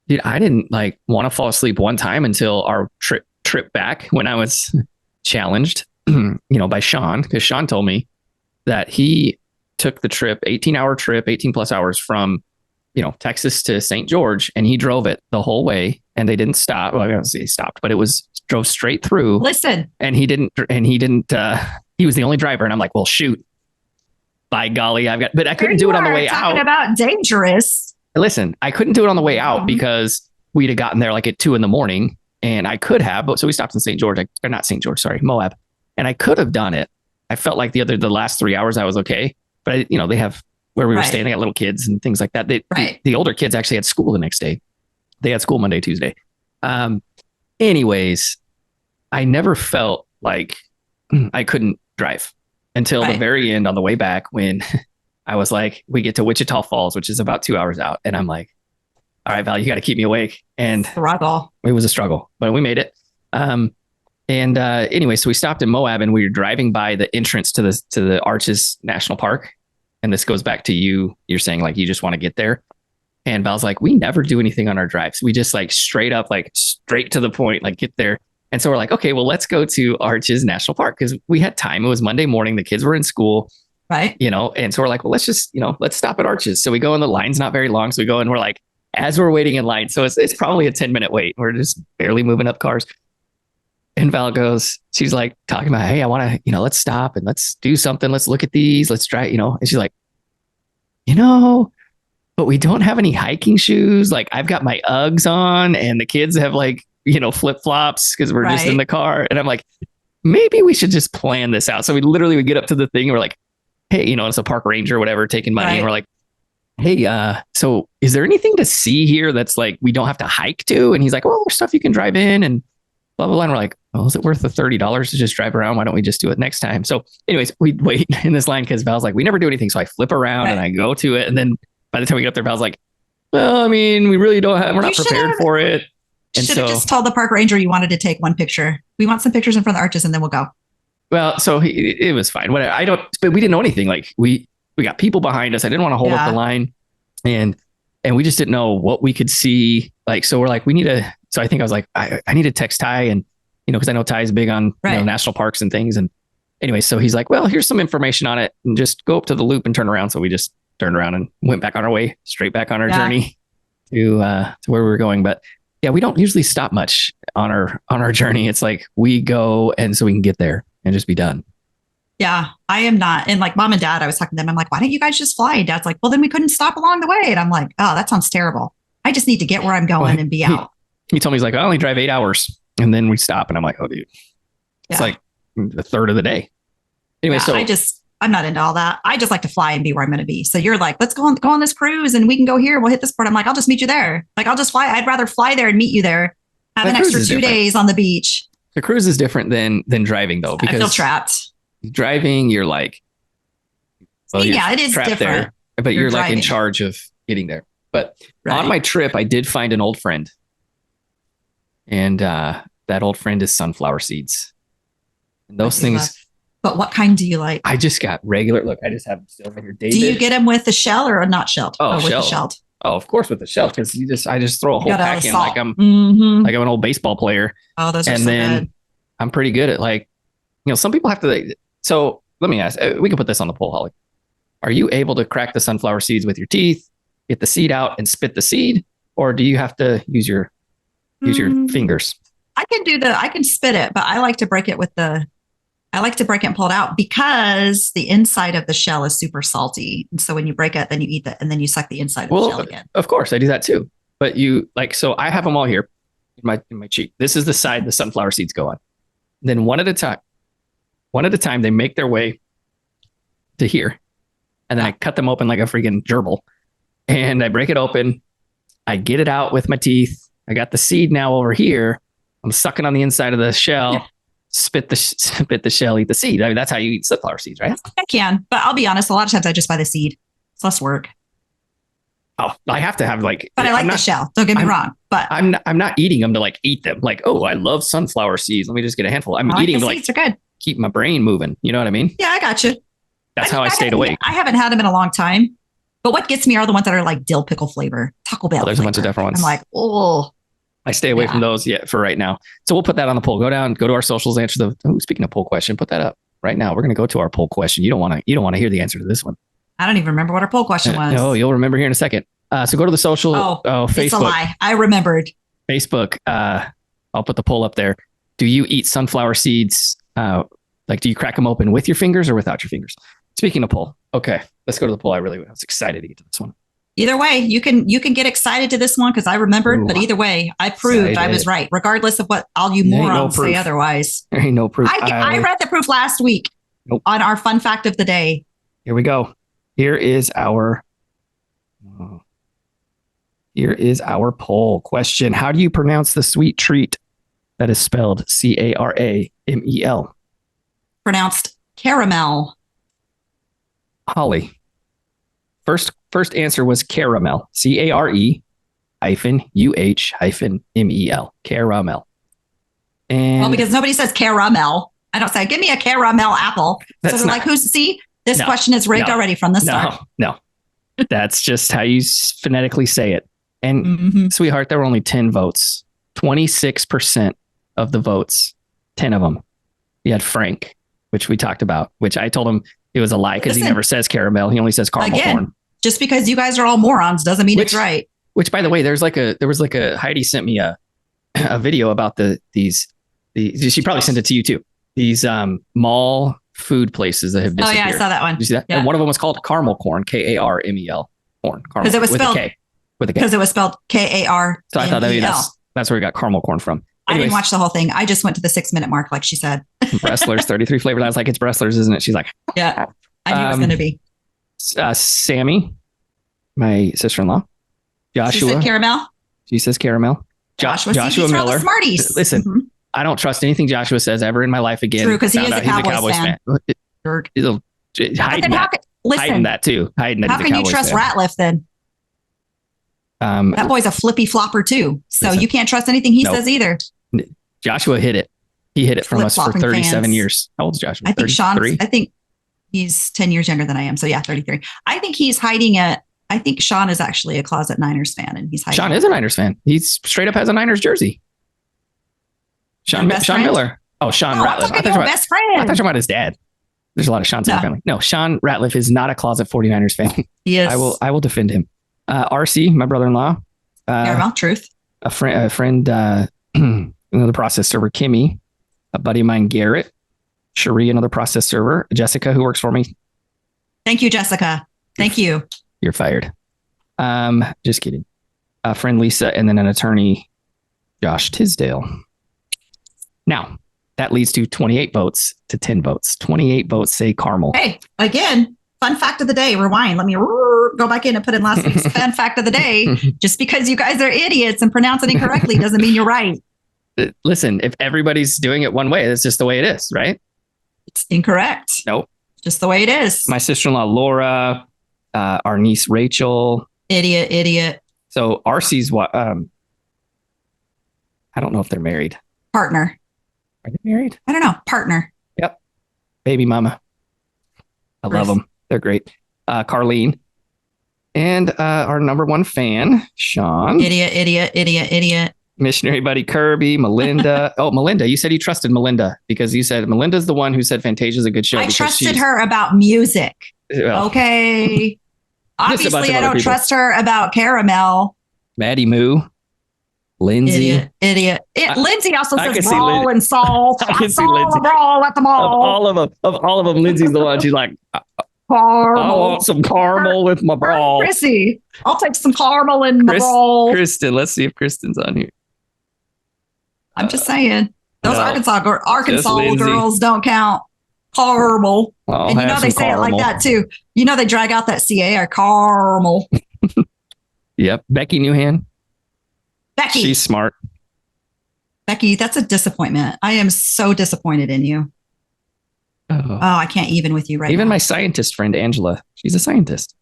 Dude, I didn't like want to fall asleep one time until our trip back when I was challenged, by Sean, because Sean told me that he took the trip, 18-hour trip, 18 plus hours from, Texas to St. George, and he drove it the whole way and they didn't stop. Well, I don't say he stopped, but it was drove straight through. Listen. And he didn't, he was the only driver. And I'm like, well, shoot, by golly, but I couldn't do it on the way out. Talking about dangerous. Listen, I couldn't do it on the way out because we'd have gotten there like at 2 a.m. and I could have, but so we stopped in St. George, or not St. George, sorry, Moab. And I could have done it. I felt like the last 3 hours I was okay, but they have where we were staying, they got little kids and things like that. The older kids actually had school the next day. They had school Monday, Tuesday. Anyways, I never felt like I couldn't drive until the very end on the way back when I was like, we get to Wichita Falls, which is about 2 hours out. And I'm like, all right, Val, you got to keep me awake. And struggle. It was a struggle, but we made it. Anyway, so we stopped in Moab and we were driving by the entrance to the Arches National Park. And this goes back to you're saying like, you just want to get there. And Val's like, we never do anything on our drives. We just like straight to the point, like get there. And so we're like, okay, well, let's go to Arches National Park because we had time. It was Monday morning. The kids were in school. Right. And so we're like, well, let's just, let's stop at Arches. So we go and the line's not very long. So we go and we're like, as we're waiting in line. So it's probably a 10-minute wait. We're just barely moving up cars. And Val goes, she's like talking about, hey, I want to, let's stop and let's do something. Let's look at these. Let's try, and she's like, but we don't have any hiking shoes. Like I've got my Uggs on and the kids have like, flip flops because we're just in the car. And I'm like, maybe we should just plan this out. So we literally would get up to the thing and we're like, hey, it's a park ranger or whatever, taking money. And we're like, hey, so is there anything to see here that's like, we don't have to hike to? And he's like, well, there's stuff you can drive in and blah, blah, blah. And we're like, well, is it worth the $30 to just drive around? Why don't we just do it next time? So anyways, we wait in this line because Val's like, we never do anything. So I flip around and I go to it. And then by the time we get up there, Val's like, well, I mean, we really we're not prepared for it. And should have just told the park ranger you wanted to take one picture. We want some pictures in front of the Arches and then we'll go. Well, so it was fine. But we didn't know anything. Like we got people behind us. I didn't want to hold up the line and we just didn't know what we could see. Like, so we're like, so I think I was like, I need to text Ty and, because I know Ty is big on national parks and things. And anyway, so he's like, well, here's some information on it and just go up to the loop and turn around. So we just turned around and went back on our way, straight back on our journey to where we were going. But yeah, we don't usually stop much on our journey. It's like we go and so we can get there and just be done. Yeah, I am not. And like mom and dad, I was talking to them. I'm like, why don't you guys just fly? And dad's like, well, then we couldn't stop along the way. And I'm like, oh, that sounds terrible. I just need to get where I'm going and be out. He told me, he's like, I only drive 8 hours and then we stop. And I'm like, oh, dude, it's like a third of the day. Anyway, so I'm not into all that. I just like to fly and be where I'm going to be. So you're like, let's go on this cruise and we can go here. We'll hit this port. I'm like, I'll just meet you there. Like, I'll just fly. I'd rather fly there and meet you there. Have an extra 2 days on the beach. The cruise is different than driving though, because I feel trapped. Driving, you're like, well, it is different there, but you're like in charge of getting there. But on my trip, I did find an old friend. And that old friend is sunflower seeds. And those things. But what kind do you like? I just got regular. Look, I just have them still right here. David. Do you get them with the shell or not shelled? Oh, with the shelled. Oh, of course with the shell, because I just throw a whole pack in like I'm like I'm an old baseball player. Oh, those are so good. I'm pretty good at like, some people have to. So let me ask. We can put this on the poll, Holly. Are you able to crack the sunflower seeds with your teeth, get the seed out, and spit the seed, or do you have to use your fingers? I can spit it, but I like to break it and pull it out because the inside of the shell is super salty. And so when you break it, then you eat that and then you suck the inside of the shell again. Of course, I do that too. But so I have them all here in my cheek. This is the side the sunflower seeds go on. Then one at a time, they make their way to here. And then I cut them open like a freaking gerbil. and I break it open. I get it out with my teeth. I got the seed now over here. I'm sucking on the inside of the shell, spit the shell, eat the seed. I mean, that's how you eat sunflower seeds, right? I can, but I'll be honest. A lot of times I just buy the seed. It's less work. Oh, I have to have like. But I like the shell. Don't get me wrong. But I'm not eating them to like eat them. Like, oh, I love sunflower seeds. Let me just get a handful. I'm eating them to like seeds are good. Keep my brain moving. You know what I mean? Yeah, I got you. That's how I stayed awake. I haven't had them in a long time. But what gets me are the ones that are like dill pickle flavor, Taco Bell. There's a bunch of different ones. I'm like, oh. I stay away from those yet for right now. So we'll put that on the poll. Go to our socials, answer the. Oh, speaking of poll question, put that up right now. We're going to go to our poll question. You don't want to hear the answer to this one. I don't even remember what our poll question was. No, you'll remember here in a second. So go to the social. Facebook. It's a lie. I remembered. Facebook. I'll put the poll up there. Do you eat sunflower seeds? Like, do you crack them open with your fingers or without your fingers? Speaking of poll, okay, let's go to the poll. I was excited to get to this one. Either way, you can get excited to this one because I remembered, but either way, I proved I was right, regardless of what all you morons say otherwise. There ain't no proof. I read the proof last week on our fun fact of the day. Here we go. Here is our poll question. How do you pronounce the sweet treat that is spelled Caramel? Pronounced caramel. Holly. First answer was caramel. CARE-UH-MEL. Caramel. And well, because nobody says caramel. I don't say, give me a caramel apple. So they're like, this question is rigged already from the start. No. That's just how you phonetically say it. And sweetheart, there were only 10 votes. 26% of the votes, 10 of them. You had Frank, which we talked about, which I told him it was a lie because he never says caramel. He only says caramel corn. Just because you guys are all morons doesn't mean it's right. Which, by the way, there was like a Heidi sent me a video about these. She probably sent it to you too. These mall food places that have disappeared. Oh yeah, I saw that one. Did you see that? Yeah. And one of them was called caramel corn, Karmel corn. Because it was spelled Because it was spelled KAR. So I thought maybe that's where we got caramel corn from. Anyways, I didn't watch the whole thing. I just went to the 6-minute mark, like she said. Wrestlers, 33 flavors. I was like, it's Wrestlers, isn't it? She's like, yeah, I knew it was going to be. Sammy, my sister-in-law. Joshua. She said caramel. She says caramel. Joshua Miller. Smarties. Listen, I don't trust anything Joshua says ever in my life again. True, because he is a Cowboys fan. Hiding that too. Hiding that. How can you trust Ratliff then? That boy's a flippy flopper too. So you can't trust anything he says either. Joshua hit it. He hit it from us for 37 years. How old is Joshua? I think I think he's 10 years younger than I am. So yeah, 33. I think he's hiding it. I think Sean is actually a closet Niners fan, and he's hiding. Sean is a Niners fan. He's straight up has a Niners jersey. Sean Miller. Oh, Sean Ratliff. I thought best friend. I thought you about his dad. There's a lot of Sean's in the family. No, Sean Ratliff is not a closet 49ers fan. He is. I will defend him. RC, my brother-in-law. Truth. A friend, another process server, Kimmy, a buddy of mine, Garrett, Cherie, another process server, Jessica, who works for me. Thank you, Jessica. Thank you. You're fired. Just kidding. A friend, Lisa, and then an attorney, Josh Tisdale. Now, that leads to 28 votes to 10 votes. 28 votes say caramel. Hey, again, fun fact of the day. Rewind. Let me go back in and put in last week's fun fact of the day. Just because you guys are idiots and pronounce it incorrectly doesn't mean you're right. Listen, if everybody's doing it one way, that's just the way it is, right? It's incorrect. Nope. Just the way it is. My sister-in-law, Laura, our niece, Rachel. Idiot. So RC's what? I don't know if they're married. Partner. Are they married? I don't know. Partner. Yep. Baby mama. I love them. They're great. Carlene. And our number one fan, Sean. Idiot. Missionary buddy Kirby, Melinda. Oh, Melinda. You said you trusted Melinda because you said Melinda's the one who said Fantasia's a good show. I trusted her about music. Well, okay. Obviously, I don't trust her about caramel. Maddie Moo. Lindsay. Idiot. Lindsay also says brawl and salt. I saw Lindsay. Brawl at the mall. Of all of them, Lindsay's the one. She's like, caramel. I want some caramel with my brawl. Chrissy, I'll take some caramel in my brawl. Kristen, let's see if Kristen's on here. I'm just saying. Those Arkansas girls don't count. Caramel. And you know they say it like that too. You know they drag out that CA or caramel. Yep. Becky Newhan. Becky. She's smart. Becky, that's a disappointment. I am so disappointed in you. Oh, Oh. I can't even with you right Even now. my scientist friend, Angela, she's a scientist.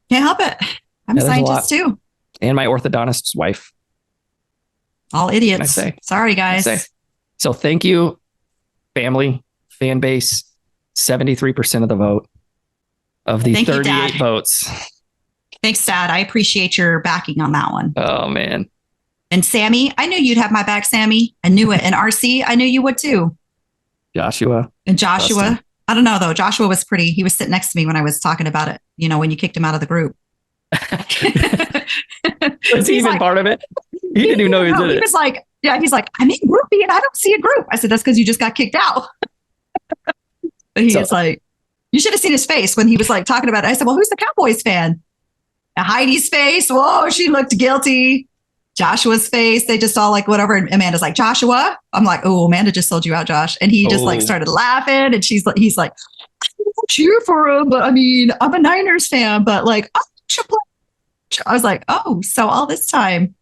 Can't help it. I'm a scientist too. And my orthodontist's wife. All idiots. Sorry, guys. So thank you, family, fan base, 73% of the vote of the 38 votes. Thanks, Dad. I appreciate your backing on that one. Oh, man. And Sammy, I knew you'd have my back, Sammy. I knew it. And RC, I knew you would too. Joshua. And Joshua. Dustin. I don't know, though. Joshua was pretty. He was sitting next to me when I was talking about it, you know, when you kicked him out of the group. Was he even like, part of it? He didn't even know he did it. He was like, yeah, he's like, I'm in GroupMe and I don't see a group. I said, that's because you just got kicked out. But he was like, you should have seen his face when he was like talking about it. I said, well, who's the Cowboys fan? And Heidi's face. Whoa, she looked guilty. Joshua's face. They just all like whatever. And Amanda's like, Joshua. I'm like, oh, Amanda just sold you out, Josh. And he just like started laughing. And he's like, I don't cheer for him, but I mean, I'm a Niners fan, but like, I was like, oh, so all this time.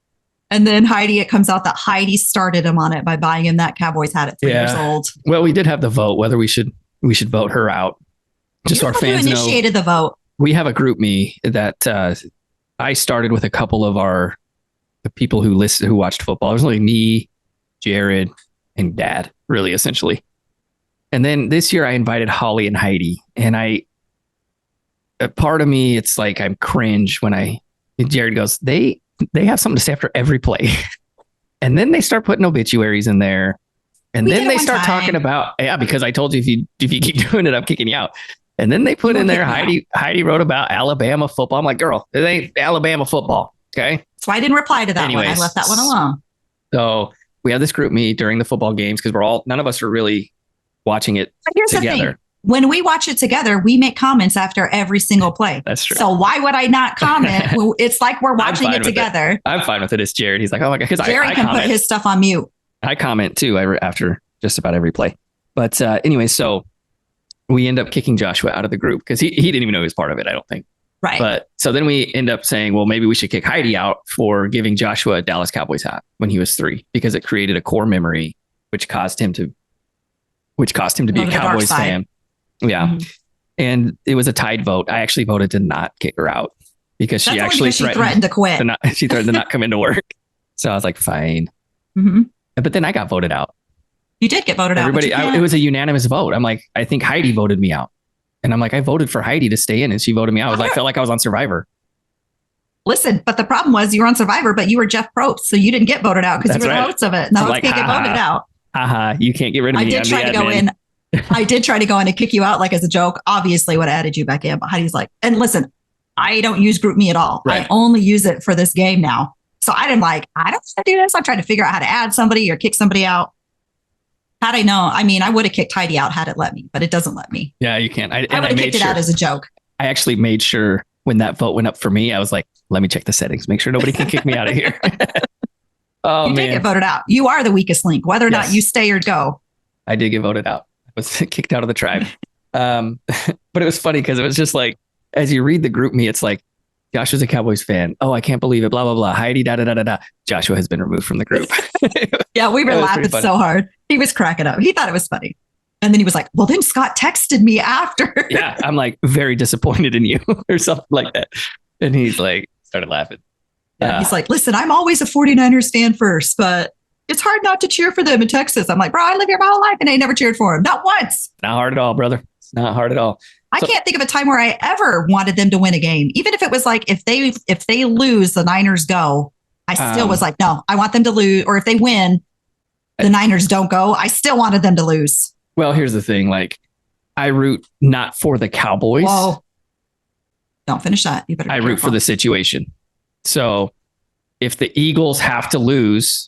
And then Heidi, it comes out that Heidi started him on it by buying him that Cowboys hat at 3 years old. Well, we did have the vote whether we should vote her out. Just so our fans initiated the vote. We have a GroupMe that I started with a couple of the people who watched football. It was only me, Jared, and Dad, really, essentially. And then this year I invited Holly and Heidi, and a part of me, it's like I'm cringe when Jared goes, they have something to say after every play. And then they start putting obituaries in there. And then they start talking about, because I told you if you keep doing it, I'm kicking you out. And then they put in there, Heidi wrote about Alabama football. I'm like, girl, it ain't Alabama football. Okay. So I didn't reply to that one. I left that one alone. So we have this GroupMe during the football games because none of us are really watching it together. When we watch it together, we make comments after every single play. That's true. So why would I not comment? It's like we're watching it together. I'm fine with it. It's Jared. He's like, oh my God. Because Jared can put his stuff on mute. I comment too after just about every play. But anyway, so we end up kicking Joshua out of the group because he didn't even know he was part of it, I don't think. Right. But so then we end up saying, well, maybe we should kick Heidi out for giving Joshua a Dallas Cowboys hat when he was 3 because it created a core memory, which caused him to be a Cowboys fan. Yeah. Mm-hmm. And it was a tied vote. I actually voted to not kick her out because she threatened to quit. She threatened to not come into work. So I was like, fine. Mm-hmm. But then I got voted out. You did get voted out. It was a unanimous vote. I'm like, I think Heidi voted me out. And I'm like, I voted for Heidi to stay in and she voted me out. I felt like I was on Survivor. Listen, but the problem was you were on Survivor, but you were Jeff Probst. So you didn't get voted out because you were the host of it. No, I can't get voted out. You can't get rid of me. I did try to go in. I did try to go in and kick you out like as a joke. Obviously would have added you back in. But Heidi's like, and listen, I don't use GroupMe at all. Right. I only use it for this game now. So I don't want to do this. I'm trying to figure out how to add somebody or kick somebody out. Had I known, I mean, I would have kicked Heidi out had it let me, but it doesn't let me. Yeah, you can't. I would have kicked it out as a joke. I actually made sure when that vote went up for me, I was like, let me check the settings, make sure nobody can kick me out of here. You did get voted out. You are the weakest link, whether or not you stay or go. I did get voted out. I was kicked out of the tribe. But it was funny because it was just like, as you read the GroupMe, it's like, Joshua's a Cowboys fan. Oh, I can't believe it. Blah, blah, blah. Heidi, da, da, da, da, da. Joshua has been removed from the group. Yeah, we were laughing so hard. He was cracking up. He thought it was funny. And then he was like, well, then Scott texted me after. Yeah, I'm like very disappointed in you or something like that. And he's like, started laughing. Yeah, he's like, listen, I'm always a 49ers fan first, but it's hard not to cheer for them in Texas. I'm like, bro, I live here my whole life and I never cheered for him. Not once. Not hard at all, brother. It's not hard at all. I can't think of a time where I ever wanted them to win a game. Even if it was like, if they lose, the Niners go, I still was like, no, I want them to lose. Or if they win, the Niners don't go. I still wanted them to lose. Well, here's the thing. Like, I root not for the Cowboys. Whoa. Don't finish that. You better. I root for the situation. So if the Eagles have to lose,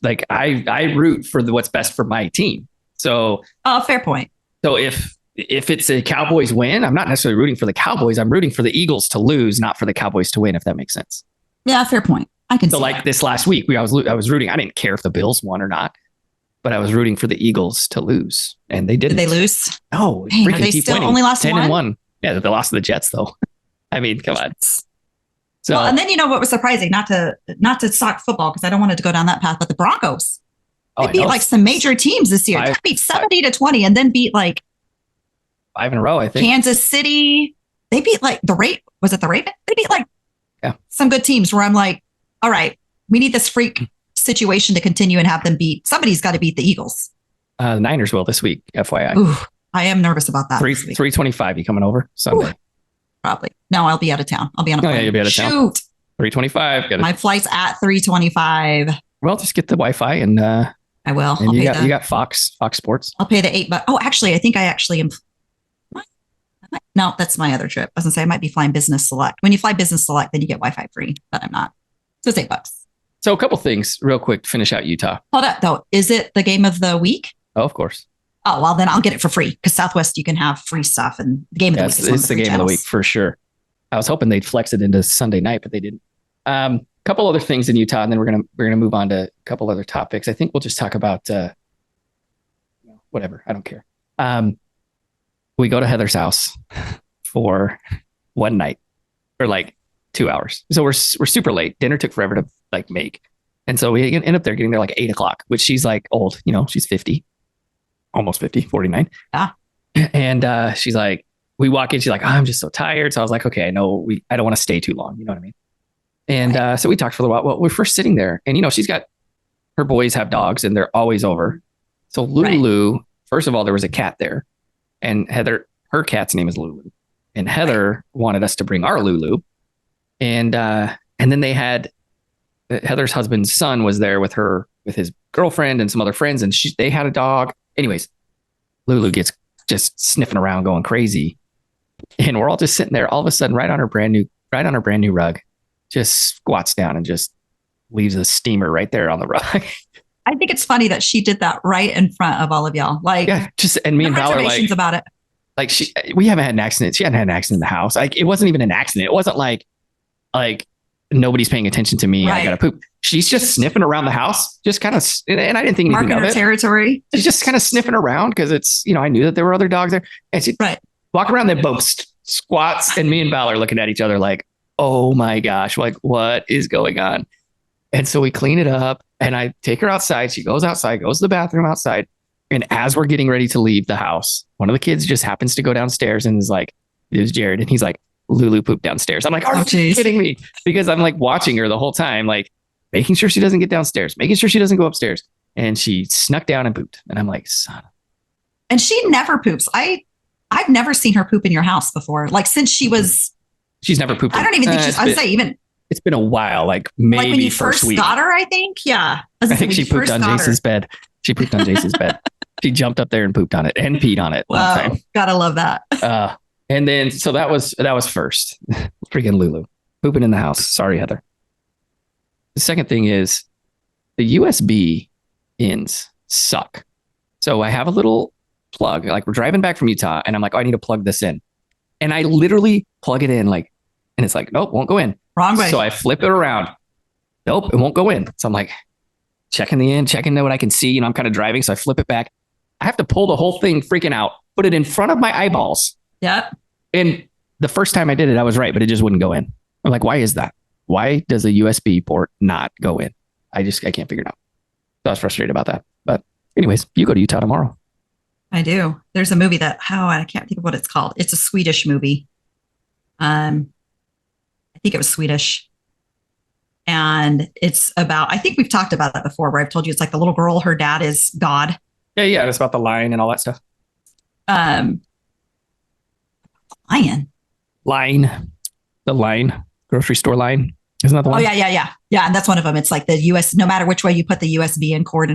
like I root for what's best for my team. So, fair point. So if it's a Cowboys win, I'm not necessarily rooting for the Cowboys. I'm rooting for the Eagles to lose, not for the Cowboys to win, if that makes sense. Yeah, fair point. I can see like that. This last week, I was rooting. I didn't care if the Bills won or not, but I was rooting for the Eagles to lose, and they didn't. Did they lose? Oh, they still winning. Only lost 10-1. Yeah, they lost to the Jets, though. I mean, come on. Well, So, and then you know what was surprising? Not to talk football because I don't want it to go down that path, but the Broncos. oh, They I beat know. like some major teams this year. They Five, beat five, 70-20 and then beat like 5 in a row, I think. Kansas City. They beat like was it the Raven? They beat like Yeah. some good teams where I'm like, all right, we need this freak situation to continue and have them beat. Somebody's got to beat the Eagles. The Niners will this week, FYI. Ooh, I am nervous about that. 325. You coming over Sunday? Ooh, probably. No, I'll be out of town. I'll be on a plane. Oh, yeah, you'll be out of town. Shoot. 325. My flight's at 325. Well, just get the Wi-Fi and I will. And you got Fox Sports. I'll pay the $8. Oh, actually, I think I actually am. No, that's my other trip. I was gonna say I might be flying business select. When you fly business select, then you get Wi-Fi free, but I'm not. So it's $8. So a couple things real quick to finish out Utah. Hold up though. Is it the game of the week? Oh, of course. Oh, well, then I'll get it for free because Southwest, you can have free stuff. And the game of the week is it's the game of the week for sure. I was hoping they'd flex it into Sunday night, but they didn't. Couple other things in Utah, and then we're gonna move on to a couple other topics. I think we'll just talk about whatever. I don't care. We go to Heather's house for one night for like 2 hours. So we're super late. Dinner took forever to like make. And so we end up there getting there like 8 o'clock, which she's like old, she's 50, almost 50, 49. Ah. And she's like, we walk in, she's like, oh, I'm just so tired. So I was like, okay, I know I don't want to stay too long. You know what I mean? And so we talked for a little while. Well, we're first sitting there and, she's got, her boys have dogs and they're always over. So Lulu, first of all, there was a cat there and Heather, her cat's name is Lulu. And Heather wanted us to bring our Lulu. And then they had Heather's husband's son was there with his girlfriend and some other friends. And they had a dog. Anyways, Lulu gets just sniffing around, going crazy. And we're all just sitting there. All of a sudden, right on her brand new rug, just squats down and just leaves a steamer right there on the rug. I think it's funny that she did that right in front of all of y'all. Like, yeah, and me and Val are like, about it. Like we haven't had an accident. She hadn't had an accident in the house. Like it wasn't even an accident. It wasn't like nobody's paying attention to me. Right. I gotta poop. She's just sniffing around the house, just kind of, and I didn't think anything of it. Territory. She's just kind of sniffing around because it's, I knew that there were other dogs there, and she walk around. They both squats, and me and Val are looking at each other like, oh my gosh, like what is going on? And so we clean it up, and I take her outside. She goes outside, goes to the bathroom outside, and as we're getting ready to leave the house, one of the kids just happens to go downstairs and is like, it was Jared, and he's like, Lulu pooped downstairs. I'm like, are you kidding me? Because I'm like watching her the whole time, like making sure she doesn't get downstairs, making sure she doesn't go upstairs. And she snuck down and pooped. And I'm like, son. And she never poops. I've never seen her poop in your house before. Like since she's never pooped. I don't even think it's been a while, like maybe like when you first week. Got her, I think. Yeah. I think she pooped on Jason's bed. She pooped on Jason's bed. She jumped up there and pooped on it and peed on it one time. Gotta love that. And then, so that was first. Freaking Lulu pooping in the house. Sorry, Heather. The second thing is the USB ends suck. So I have a little plug, like we're driving back from Utah and I'm like, oh, I need to plug this in. And I literally plug it in and it's like, nope, won't go in. Wrong way. So I flip it around. Nope, it won't go in. So I'm like checking what I can see. I'm kind of driving. So I flip it back. I have to pull the whole thing freaking out, put it in front of my eyeballs. Yeah. And the first time I did it, I was right, but it just wouldn't go in. I'm like, why is that? Why does a USB port not go in? I can't figure it out. So I was frustrated about that. But anyways, you go to Utah tomorrow. I do. There's a movie I can't think of what it's called. It's a Swedish movie. I think it was Swedish. And it's about, I think we've talked about it before, where I've told you it's like the little girl, her dad is God. Yeah. It's about the lion and all that stuff. The line, grocery store line. Isn't that the one? Oh, yeah. Yeah. And that's one of them. It's like the no matter which way you put the USB and cord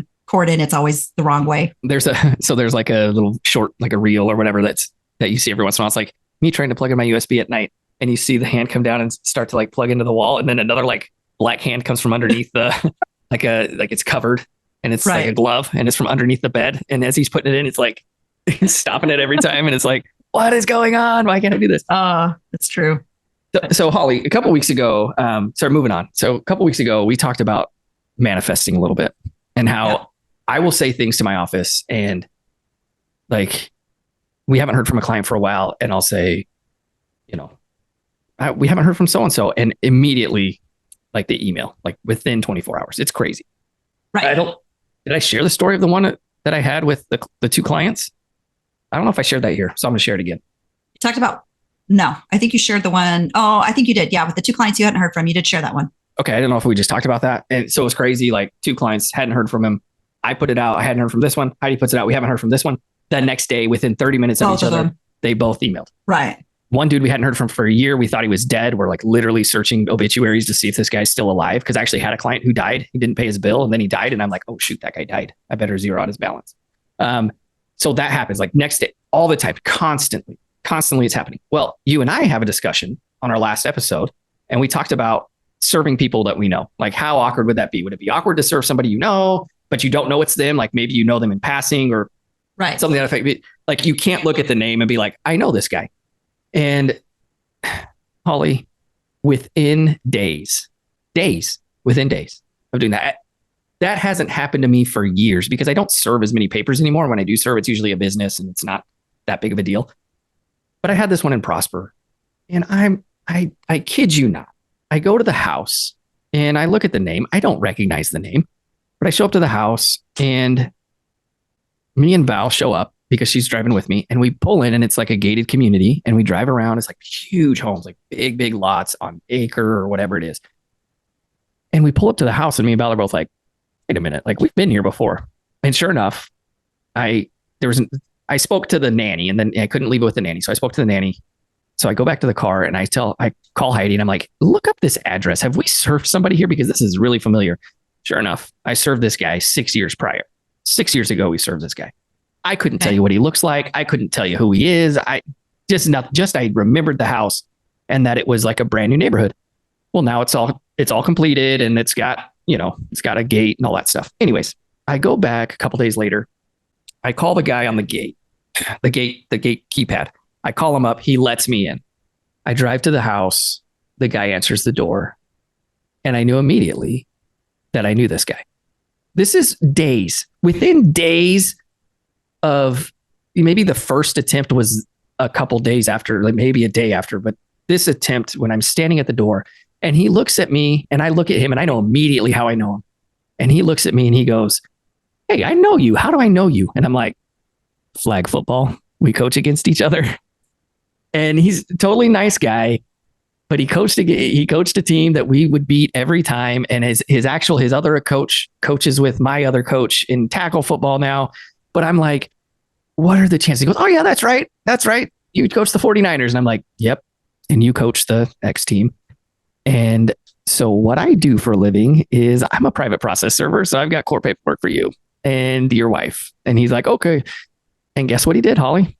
in, it's always the wrong way. There's like a little short, like a reel or whatever that you see every once in a while. It's like me trying to plug in my USB at night and you see the hand come down and start to like plug into the wall. And then another like black hand comes from underneath the, like it's covered and it's like a glove and it's from underneath the bed. And as he's putting it in, it's like he's stopping it every time. And it's like, what is going on? Why can't I do this? It's true. So Holly, a couple weeks ago, moving on. So a couple weeks ago, we talked about manifesting a little bit and how I will say things to my office and like, we haven't heard from a client for a while. And I'll say, we haven't heard from so-and-so. And immediately, like the email, like within 24 hours. It's crazy. Right. Did I share the story of the one that I had with the two clients? I don't know if I shared that here. So I'm going to share it again. You talked about, no, I think you shared the one. Oh, I think you did. Yeah. With the two clients you hadn't heard from, you did share that one. Okay. I don't know if we just talked about that. And so it was crazy. Like two clients hadn't heard from him. I put it out. I hadn't heard from this one. Heidi puts it out. We haven't heard from this one. The next day, within 30 minutes of each other, they both emailed. Right. One dude we hadn't heard from for a year. We thought he was dead. We're like literally searching obituaries to see if this guy's still alive. Cause I actually had a client who died. He didn't pay his bill and then he died. And I'm like, oh shoot, that guy died. I better zero out his balance. So that happens like next day, all the time, constantly it's happening. Well, you and I have a discussion on our last episode and we talked about serving people that we know. Like how awkward would that be? Would it be awkward to serve somebody you know, but you don't know it's them? Like maybe you know them in passing or something that affects. Like you can't look at the name and be like, I know this guy. And Holly, within days of doing that, that hasn't happened to me for years because I don't serve as many papers anymore. When I do serve, it's usually a business and it's not that big of a deal. But I had this one in Prosper and I kid you not. I go to the house and I look at the name. I don't recognize the name, but I show up to the house and me and Val show up because she's driving with me and we pull in and it's like a gated community and we drive around. It's like huge homes, like big lots on acre or whatever it is. And we pull up to the house and me and Val are both like, wait a minute, like we've been here before. And sure enough, I spoke to the nanny and then I couldn't leave it with the nanny. So I spoke to the nanny. So I go back to the car and I call Heidi and I'm like, look up this address. Have we served somebody here? Because this is really familiar. Sure enough, I served this guy 6 years prior. 6 years ago, we served this guy. I couldn't tell you what he looks like. I couldn't tell you who he is. I remembered the house and that it was like a brand new neighborhood. Well, now it's all completed and it's got a gate and all that stuff. Anyways, I go back a couple days later. I call the guy on the gate keypad. I call him up. He lets me in. I drive to the house. The guy answers the door. And I knew immediately that I knew this guy. This is days. Within days of maybe the first attempt was a couple days after, like maybe a day after. But this attempt, when I'm standing at the door and he looks at me and I look at him and I know immediately how I know him. And he looks at me and he goes, hey, I know you. How do I know you? And I'm like, flag football. We coach against each other. And he's a totally nice guy, but he coached a team that we would beat every time. And his other coach coaches with my other coach in tackle football now. But I'm like, what are the chances? He goes, oh yeah, that's right. That's right. You coach the 49ers. And I'm like, yep. And you coach the X team. And so what I do for a living is I'm a private process server. So I've got court paperwork for you and your wife. And he's like, okay. And guess what he did, Holly?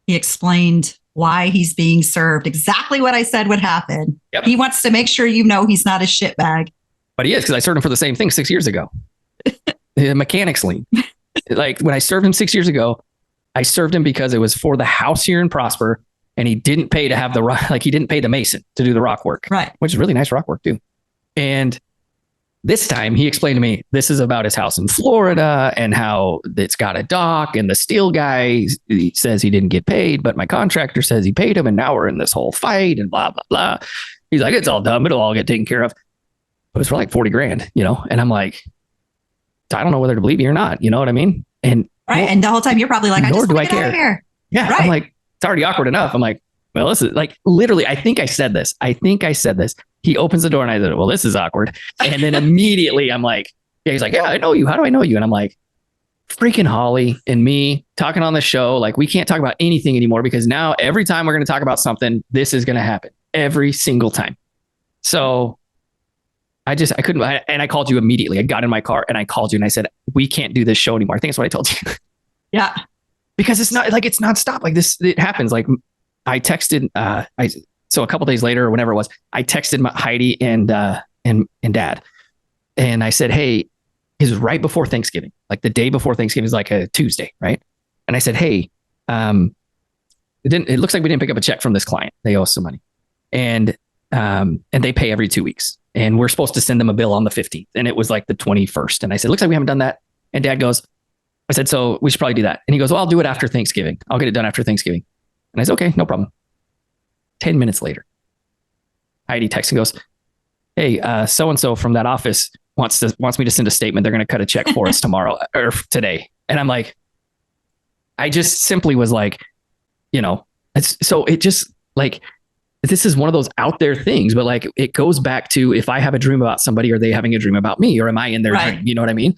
He explained why he's being served. Exactly what I said would happen. Yep. He wants to make sure you know he's not a shitbag. But he is, because I served him for the same thing 6 years ago. The mechanics lien. Like when I served him 6 years ago, I served him because it was for the house here in Prosper. And he didn't pay to have he didn't pay the mason to do the rock work. Right. Which is really nice rock work too. And this time he explained to me, this is about his house in Florida and how it's got a dock and the steel guy he says he didn't get paid, but my contractor says he paid him. And now we're in this whole fight and blah, blah, blah. He's like, it's all done, but it'll all get taken care of. But it's for like 40 grand, And I'm like, I don't know whether to believe you or not. You know what I mean? And and the whole time you're probably like, I just want to get out of here. Yeah. Right. I'm like, it's already awkward enough. I'm like, well, this is like literally, I think I said this. He opens the door and I said, well, this is awkward. And then immediately I'm like, yeah, he's like, yeah, I know you. How do I know you? And I'm like, freaking Holly and me talking on the show. Like we can't talk about anything anymore because now every time we're going to talk about something, this is going to happen every single time. So I couldn't. And I called you immediately. I got in my car and I called you and I said, we can't do this show anymore. I think that's what I told you. Yeah. Because it's nonstop like this. It happens. Like I texted, so a couple days later or whenever it was, I texted Heidi and Dad. And I said, hey, it was right before Thanksgiving, like the day before Thanksgiving is like a Tuesday. Right. And I said, hey, it looks like we didn't pick up a check from this client. They owe us some money and they pay every 2 weeks and we're supposed to send them a bill on the 15th. And it was like the 21st. And I said, looks like we haven't done that. And Dad goes, I said, so we should probably do that. And he goes, well, I'll do it after Thanksgiving. I'll get it done after Thanksgiving. And I said, okay, no problem. 10 minutes later, Heidi texts and goes, "Hey, so and so from that office wants me to send a statement. They're going to cut a check for us tomorrow or today." And I'm like, I just simply was like, it's so it just like this is one of those out there things, but like it goes back to if I have a dream about somebody, are they having a dream about me, or am I in their dream? You know what I mean?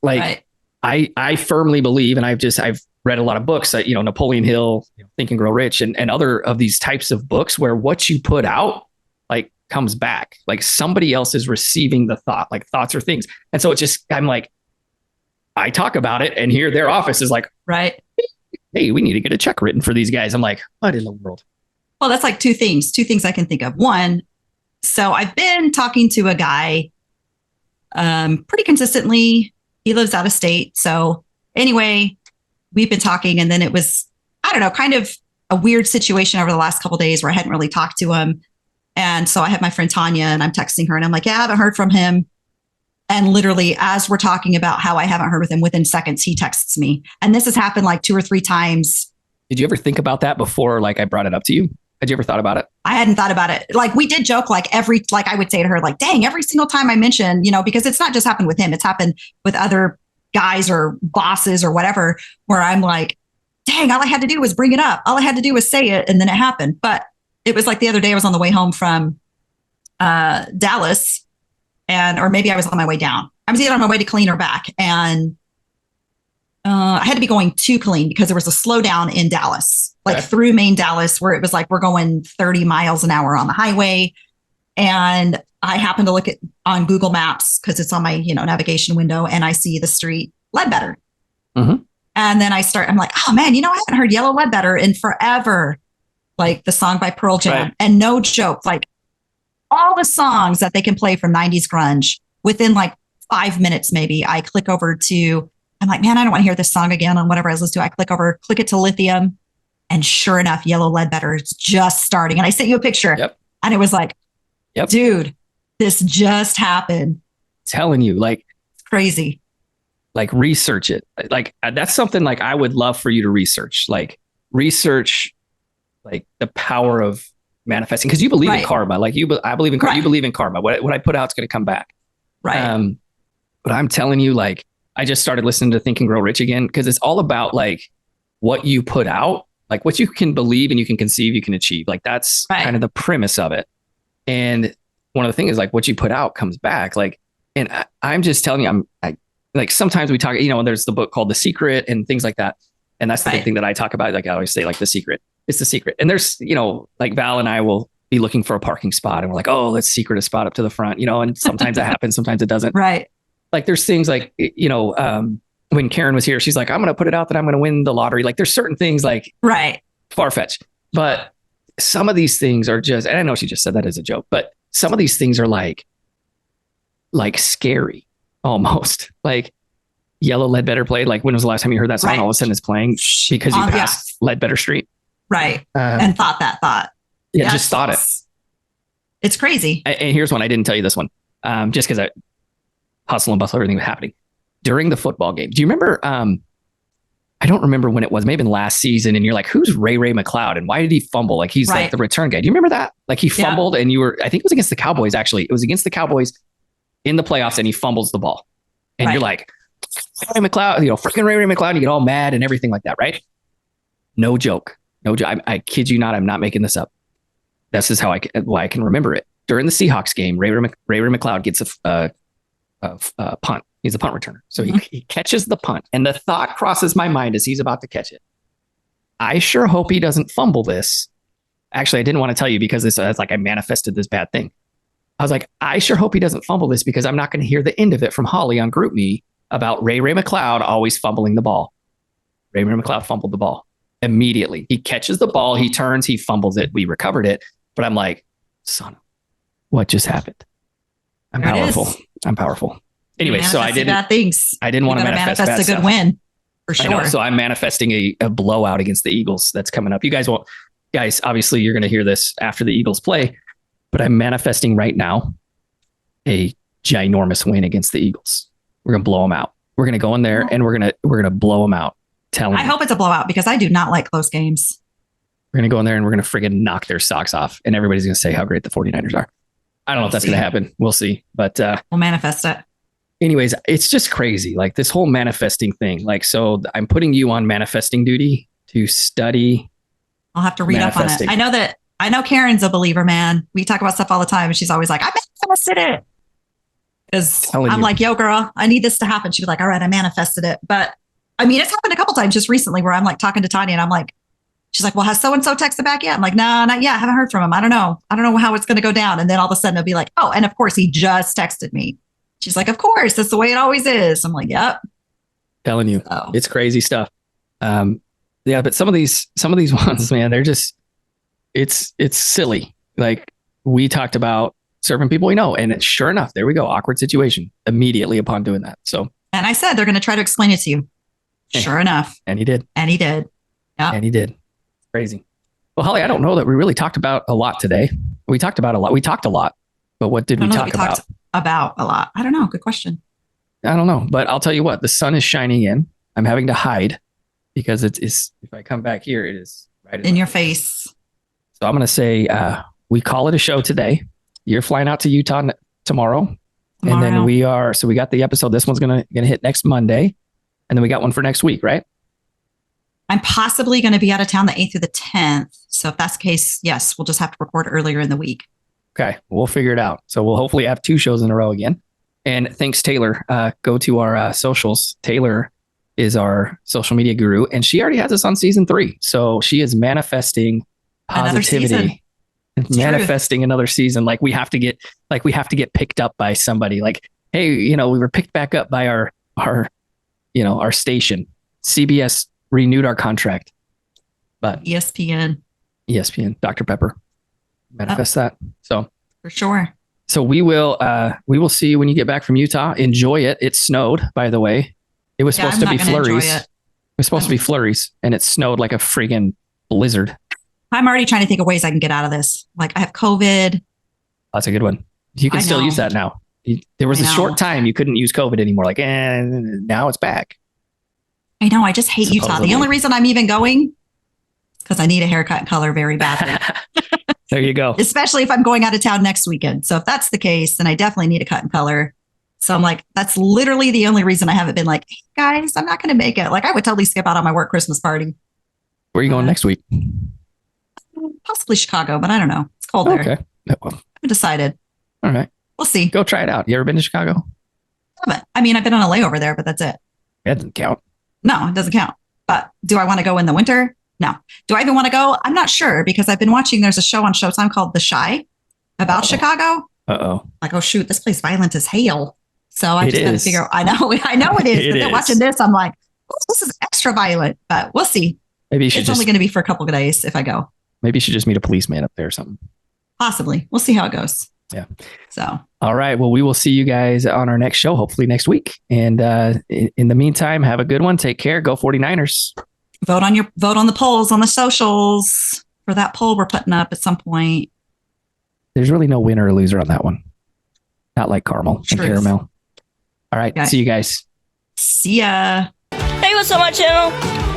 Like I firmly believe, and I've read a lot of books, Napoleon Hill, Think and Grow Rich, and other of these types of books where what you put out like comes back, like somebody else is receiving the thought, like thoughts or things. And so I'm like, I talk about it, and here their office is like, hey, we need to get a check written for these guys. I'm like, what in the world? Well, that's like two things I can think of. One, so I've been talking to a guy pretty consistently. He lives out of state. So anyway, we've been talking, and then it was, I don't know, kind of a weird situation over the last couple of days where I hadn't really talked to him. And so I have my friend Tanya, and I'm texting her, and I'm like, yeah, I haven't heard from him. And literally, as we're talking about how I haven't heard with him, within seconds, he texts me. And this has happened like 2 or 3 times. Did you ever think about that before? Like I brought it up to you? Had you ever thought about it? I hadn't thought about it. Like we did joke, like I would say to her, like, dang, every single time I mention, because it's not just happened with him. It's happened with other guys or bosses or whatever, where I'm like, dang, all I had to do was bring it up. All I had to do was say it. And then it happened. But it was like the other day I was on the way home from Dallas, or maybe I was on my way down. I was either on my way to Killeen or back. And I had to be going to Killeen because there was a slowdown in Dallas, like through main Dallas, where it was like we're going 30 miles an hour on the highway. And I happened to look on Google Maps because it's on my navigation window, and I see the street Ledbetter. Mm-hmm. And then I'm like, oh man, I haven't heard Yellow Ledbetter in forever. Like the song by Pearl Jam. And no joke, like all the songs that they can play from 90s grunge within like 5 minutes, maybe. I click over to, I'm like, man, I don't want to hear this song again on whatever I was listening to. I click it to Lithium. And sure enough, Yellow Ledbetter is just starting. And I sent you a picture. And it was like, dude, this just happened. Telling you, like, it's crazy. Like research it. Like that's something like I would love for you to research. Like research, like the power of manifesting, because you believe in karma. Like I believe in karma. You believe in karma. What I put out is going to come back. But I'm telling you, like, I just started listening to Think and Grow Rich again, because it's all about like what you put out, like what you can believe and you can conceive, you can achieve. Like that's kind of the premise of it. And one of the things is like what you put out comes back. Like, and I'm just telling you, like sometimes we talk, there's the book called The Secret and things like that. And that's the big thing that I talk about. Like I always say, like The Secret. It's the secret. And there's, like Val and I will be looking for a parking spot, and we're like, oh, let's secret a spot up to the front, and sometimes that happens, sometimes it doesn't. Like there's things like, when Karen was here, she's like, I'm going to put it out that I'm going to win the lottery. Like there's certain things like far-fetched, but some of these things are just, and I know she just said that as a joke, but some of these things are like scary almost. Like Yellow Ledbetter played. Like when was the last time you heard that song? All of a sudden it's playing because you passed Ledbetter Street. And thought that thought. Yeah, just thought it. It's crazy. And here's one. I didn't tell you this one. Just because I hustle and bustle, everything was happening during the football game. Do you remember? I don't remember when it was, maybe in last season. And you're like, who's Ray McLeod? And why did he fumble? Like he's like the return guy. Do you remember that? Like he fumbled and I think it was against the Cowboys, actually. It was against the Cowboys in the playoffs, and he fumbles the ball. And you're like, Ray McLeod, freaking Ray McLeod. You get all mad and everything like that, right? No joke. No joke. I kid you not. I'm not making this up. This is how why I can remember it. During the Seahawks game, Ray McLeod gets a punt. He's a punt returner. So he catches the punt. And the thought crosses my mind as he's about to catch it. I sure hope he doesn't fumble this. Actually, I didn't want to tell you because it's like I manifested this bad thing. I was like, I sure hope he doesn't fumble this, because I'm not going to hear the end of it from Holly on GroupMe about Ray McLeod always fumbling the ball. Ray McLeod fumbled the ball immediately. He catches the ball. He turns. He fumbles it. We recovered it. But I'm like, son, what just happened? I'm powerful. I'm powerful. Anyway, so I didn't want to manifest a good stuff. Win for sure. So I'm manifesting a blowout against the Eagles that's coming up. You guys obviously you're going to hear this after the Eagles play, but I'm manifesting right now a ginormous win against the Eagles. We're going to blow them out. We're going to go in there and we're going to blow them out. I hope it's a blowout, because I do not like close games. We're going to go in there and we're going to friggin' knock their socks off. And everybody's going to say how great the 49ers are. I don't know if that's going to happen. We'll see. But we'll manifest it. Anyways, it's just crazy. Like this whole manifesting thing. Like, so I'm putting you on manifesting duty to study. I'll have to read up on it. I know Karen's a believer, man. We talk about stuff all the time. And she's always like, I manifested it. Because I'm like, yo, girl, I need this to happen. She'd be like, all right, I manifested it. But I mean, it's happened a couple times just recently where I'm like talking to Tanya and I'm like, she's like, well, has so-and-so texted back yet? I'm like, no, not yet. I haven't heard from him. I don't know. I don't know how it's going to go down. And then all of a sudden it'll be like, oh, and of course he just texted me. She's like, of course, that's the way it always is. I'm like, yep. Telling you, it's crazy stuff. Yeah, but some of these ones, man, they're just, it's silly. Like we talked about serving people we know, and sure enough, there we go. Awkward situation immediately upon doing that. So, and I said, they're going to try to explain it to you. Sure enough. And he did. And he did. Yeah. And he did. Crazy. Well, Holly, I don't know that we really talked about a lot today. We talked about a lot. We talked a lot, but what did we talk about? About a lot. I don't know. Good question. I don't know, but I'll tell you what, the sun is shining in. I'm having to hide because it's if I come back here, it is right in your face. So I'm going to say we call it a show today. You're flying out to Utah tomorrow. And then we got the episode. This one's going to hit next Monday. And then we got one for next week, right? I'm possibly going to be out of town the 8th through the 10th. So if that's the case, yes, we'll just have to record earlier in the week. Okay. We'll figure it out. So we'll hopefully have 2 shows in a row again. And thanks, Taylor. Go to our socials. Taylor is our social media guru, and she already has us on season 3. So she is manifesting positivity, manifesting another season. Like we have to get picked up by somebody. Like, hey, we were picked back up by our station. CBS renewed our contract, but ESPN, Dr. Pepper, manifest that. So for sure. So we will see you when you get back from Utah. Enjoy it. It snowed, by the way. It was supposed to be flurries. It was supposed to be flurries, and it snowed like a friggin' blizzard. I'm already trying to think of ways I can get out of this. Like I have COVID. That's a good one. You can still use that now. There was a short time you couldn't use COVID anymore. Like, now it's back. I know. I just hate Utah. The only reason I'm even going is because I need a haircut and color very badly. There you go. Especially if I'm going out of town next weekend. So if that's the case, then I definitely need a cut and color. So I'm like, that's literally the only reason I haven't been like, hey guys, I'm not going to make it. Like I would totally skip out on my work Christmas party. Where are you going next week? Possibly Chicago, but I don't know. It's cold there. Okay. Well, I haven't decided. All right. We'll see. Go try it out. You ever been to Chicago? I mean, I've been on a layover there, but that's it. That doesn't count. No, it doesn't count. But do I want to go in the winter? No. Do I even want to go? I'm not sure because I've been watching, there's a show on Showtime called The Chi about Chicago. Uh-oh. Like, oh shoot, this place violent as hell. So I just got to figure out, I know it is. But then watching this, I'm like, oh, this is extra violent, but we'll see. Maybe you should it's only going to be for a couple of days if I go. Maybe you should just meet a policeman up there or something. Possibly. We'll see how it goes. Yeah. So. All right. Well, we will see you guys on our next show, hopefully next week. And in the meantime, have a good one. Take care. Go 49ers. Vote on the polls on the socials for that poll we're putting up at some point. There's really no winner or loser on that one. Not like caramel and caramel. All right. Okay. See you guys. See ya. Hey, what's up, my channel?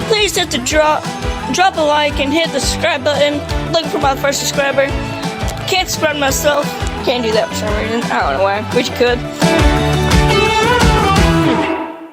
Please hit the drop a like and hit the subscribe button. Looking for my first subscriber. Can't subscribe myself. Can't do that for some reason. I don't know why. Wish you could.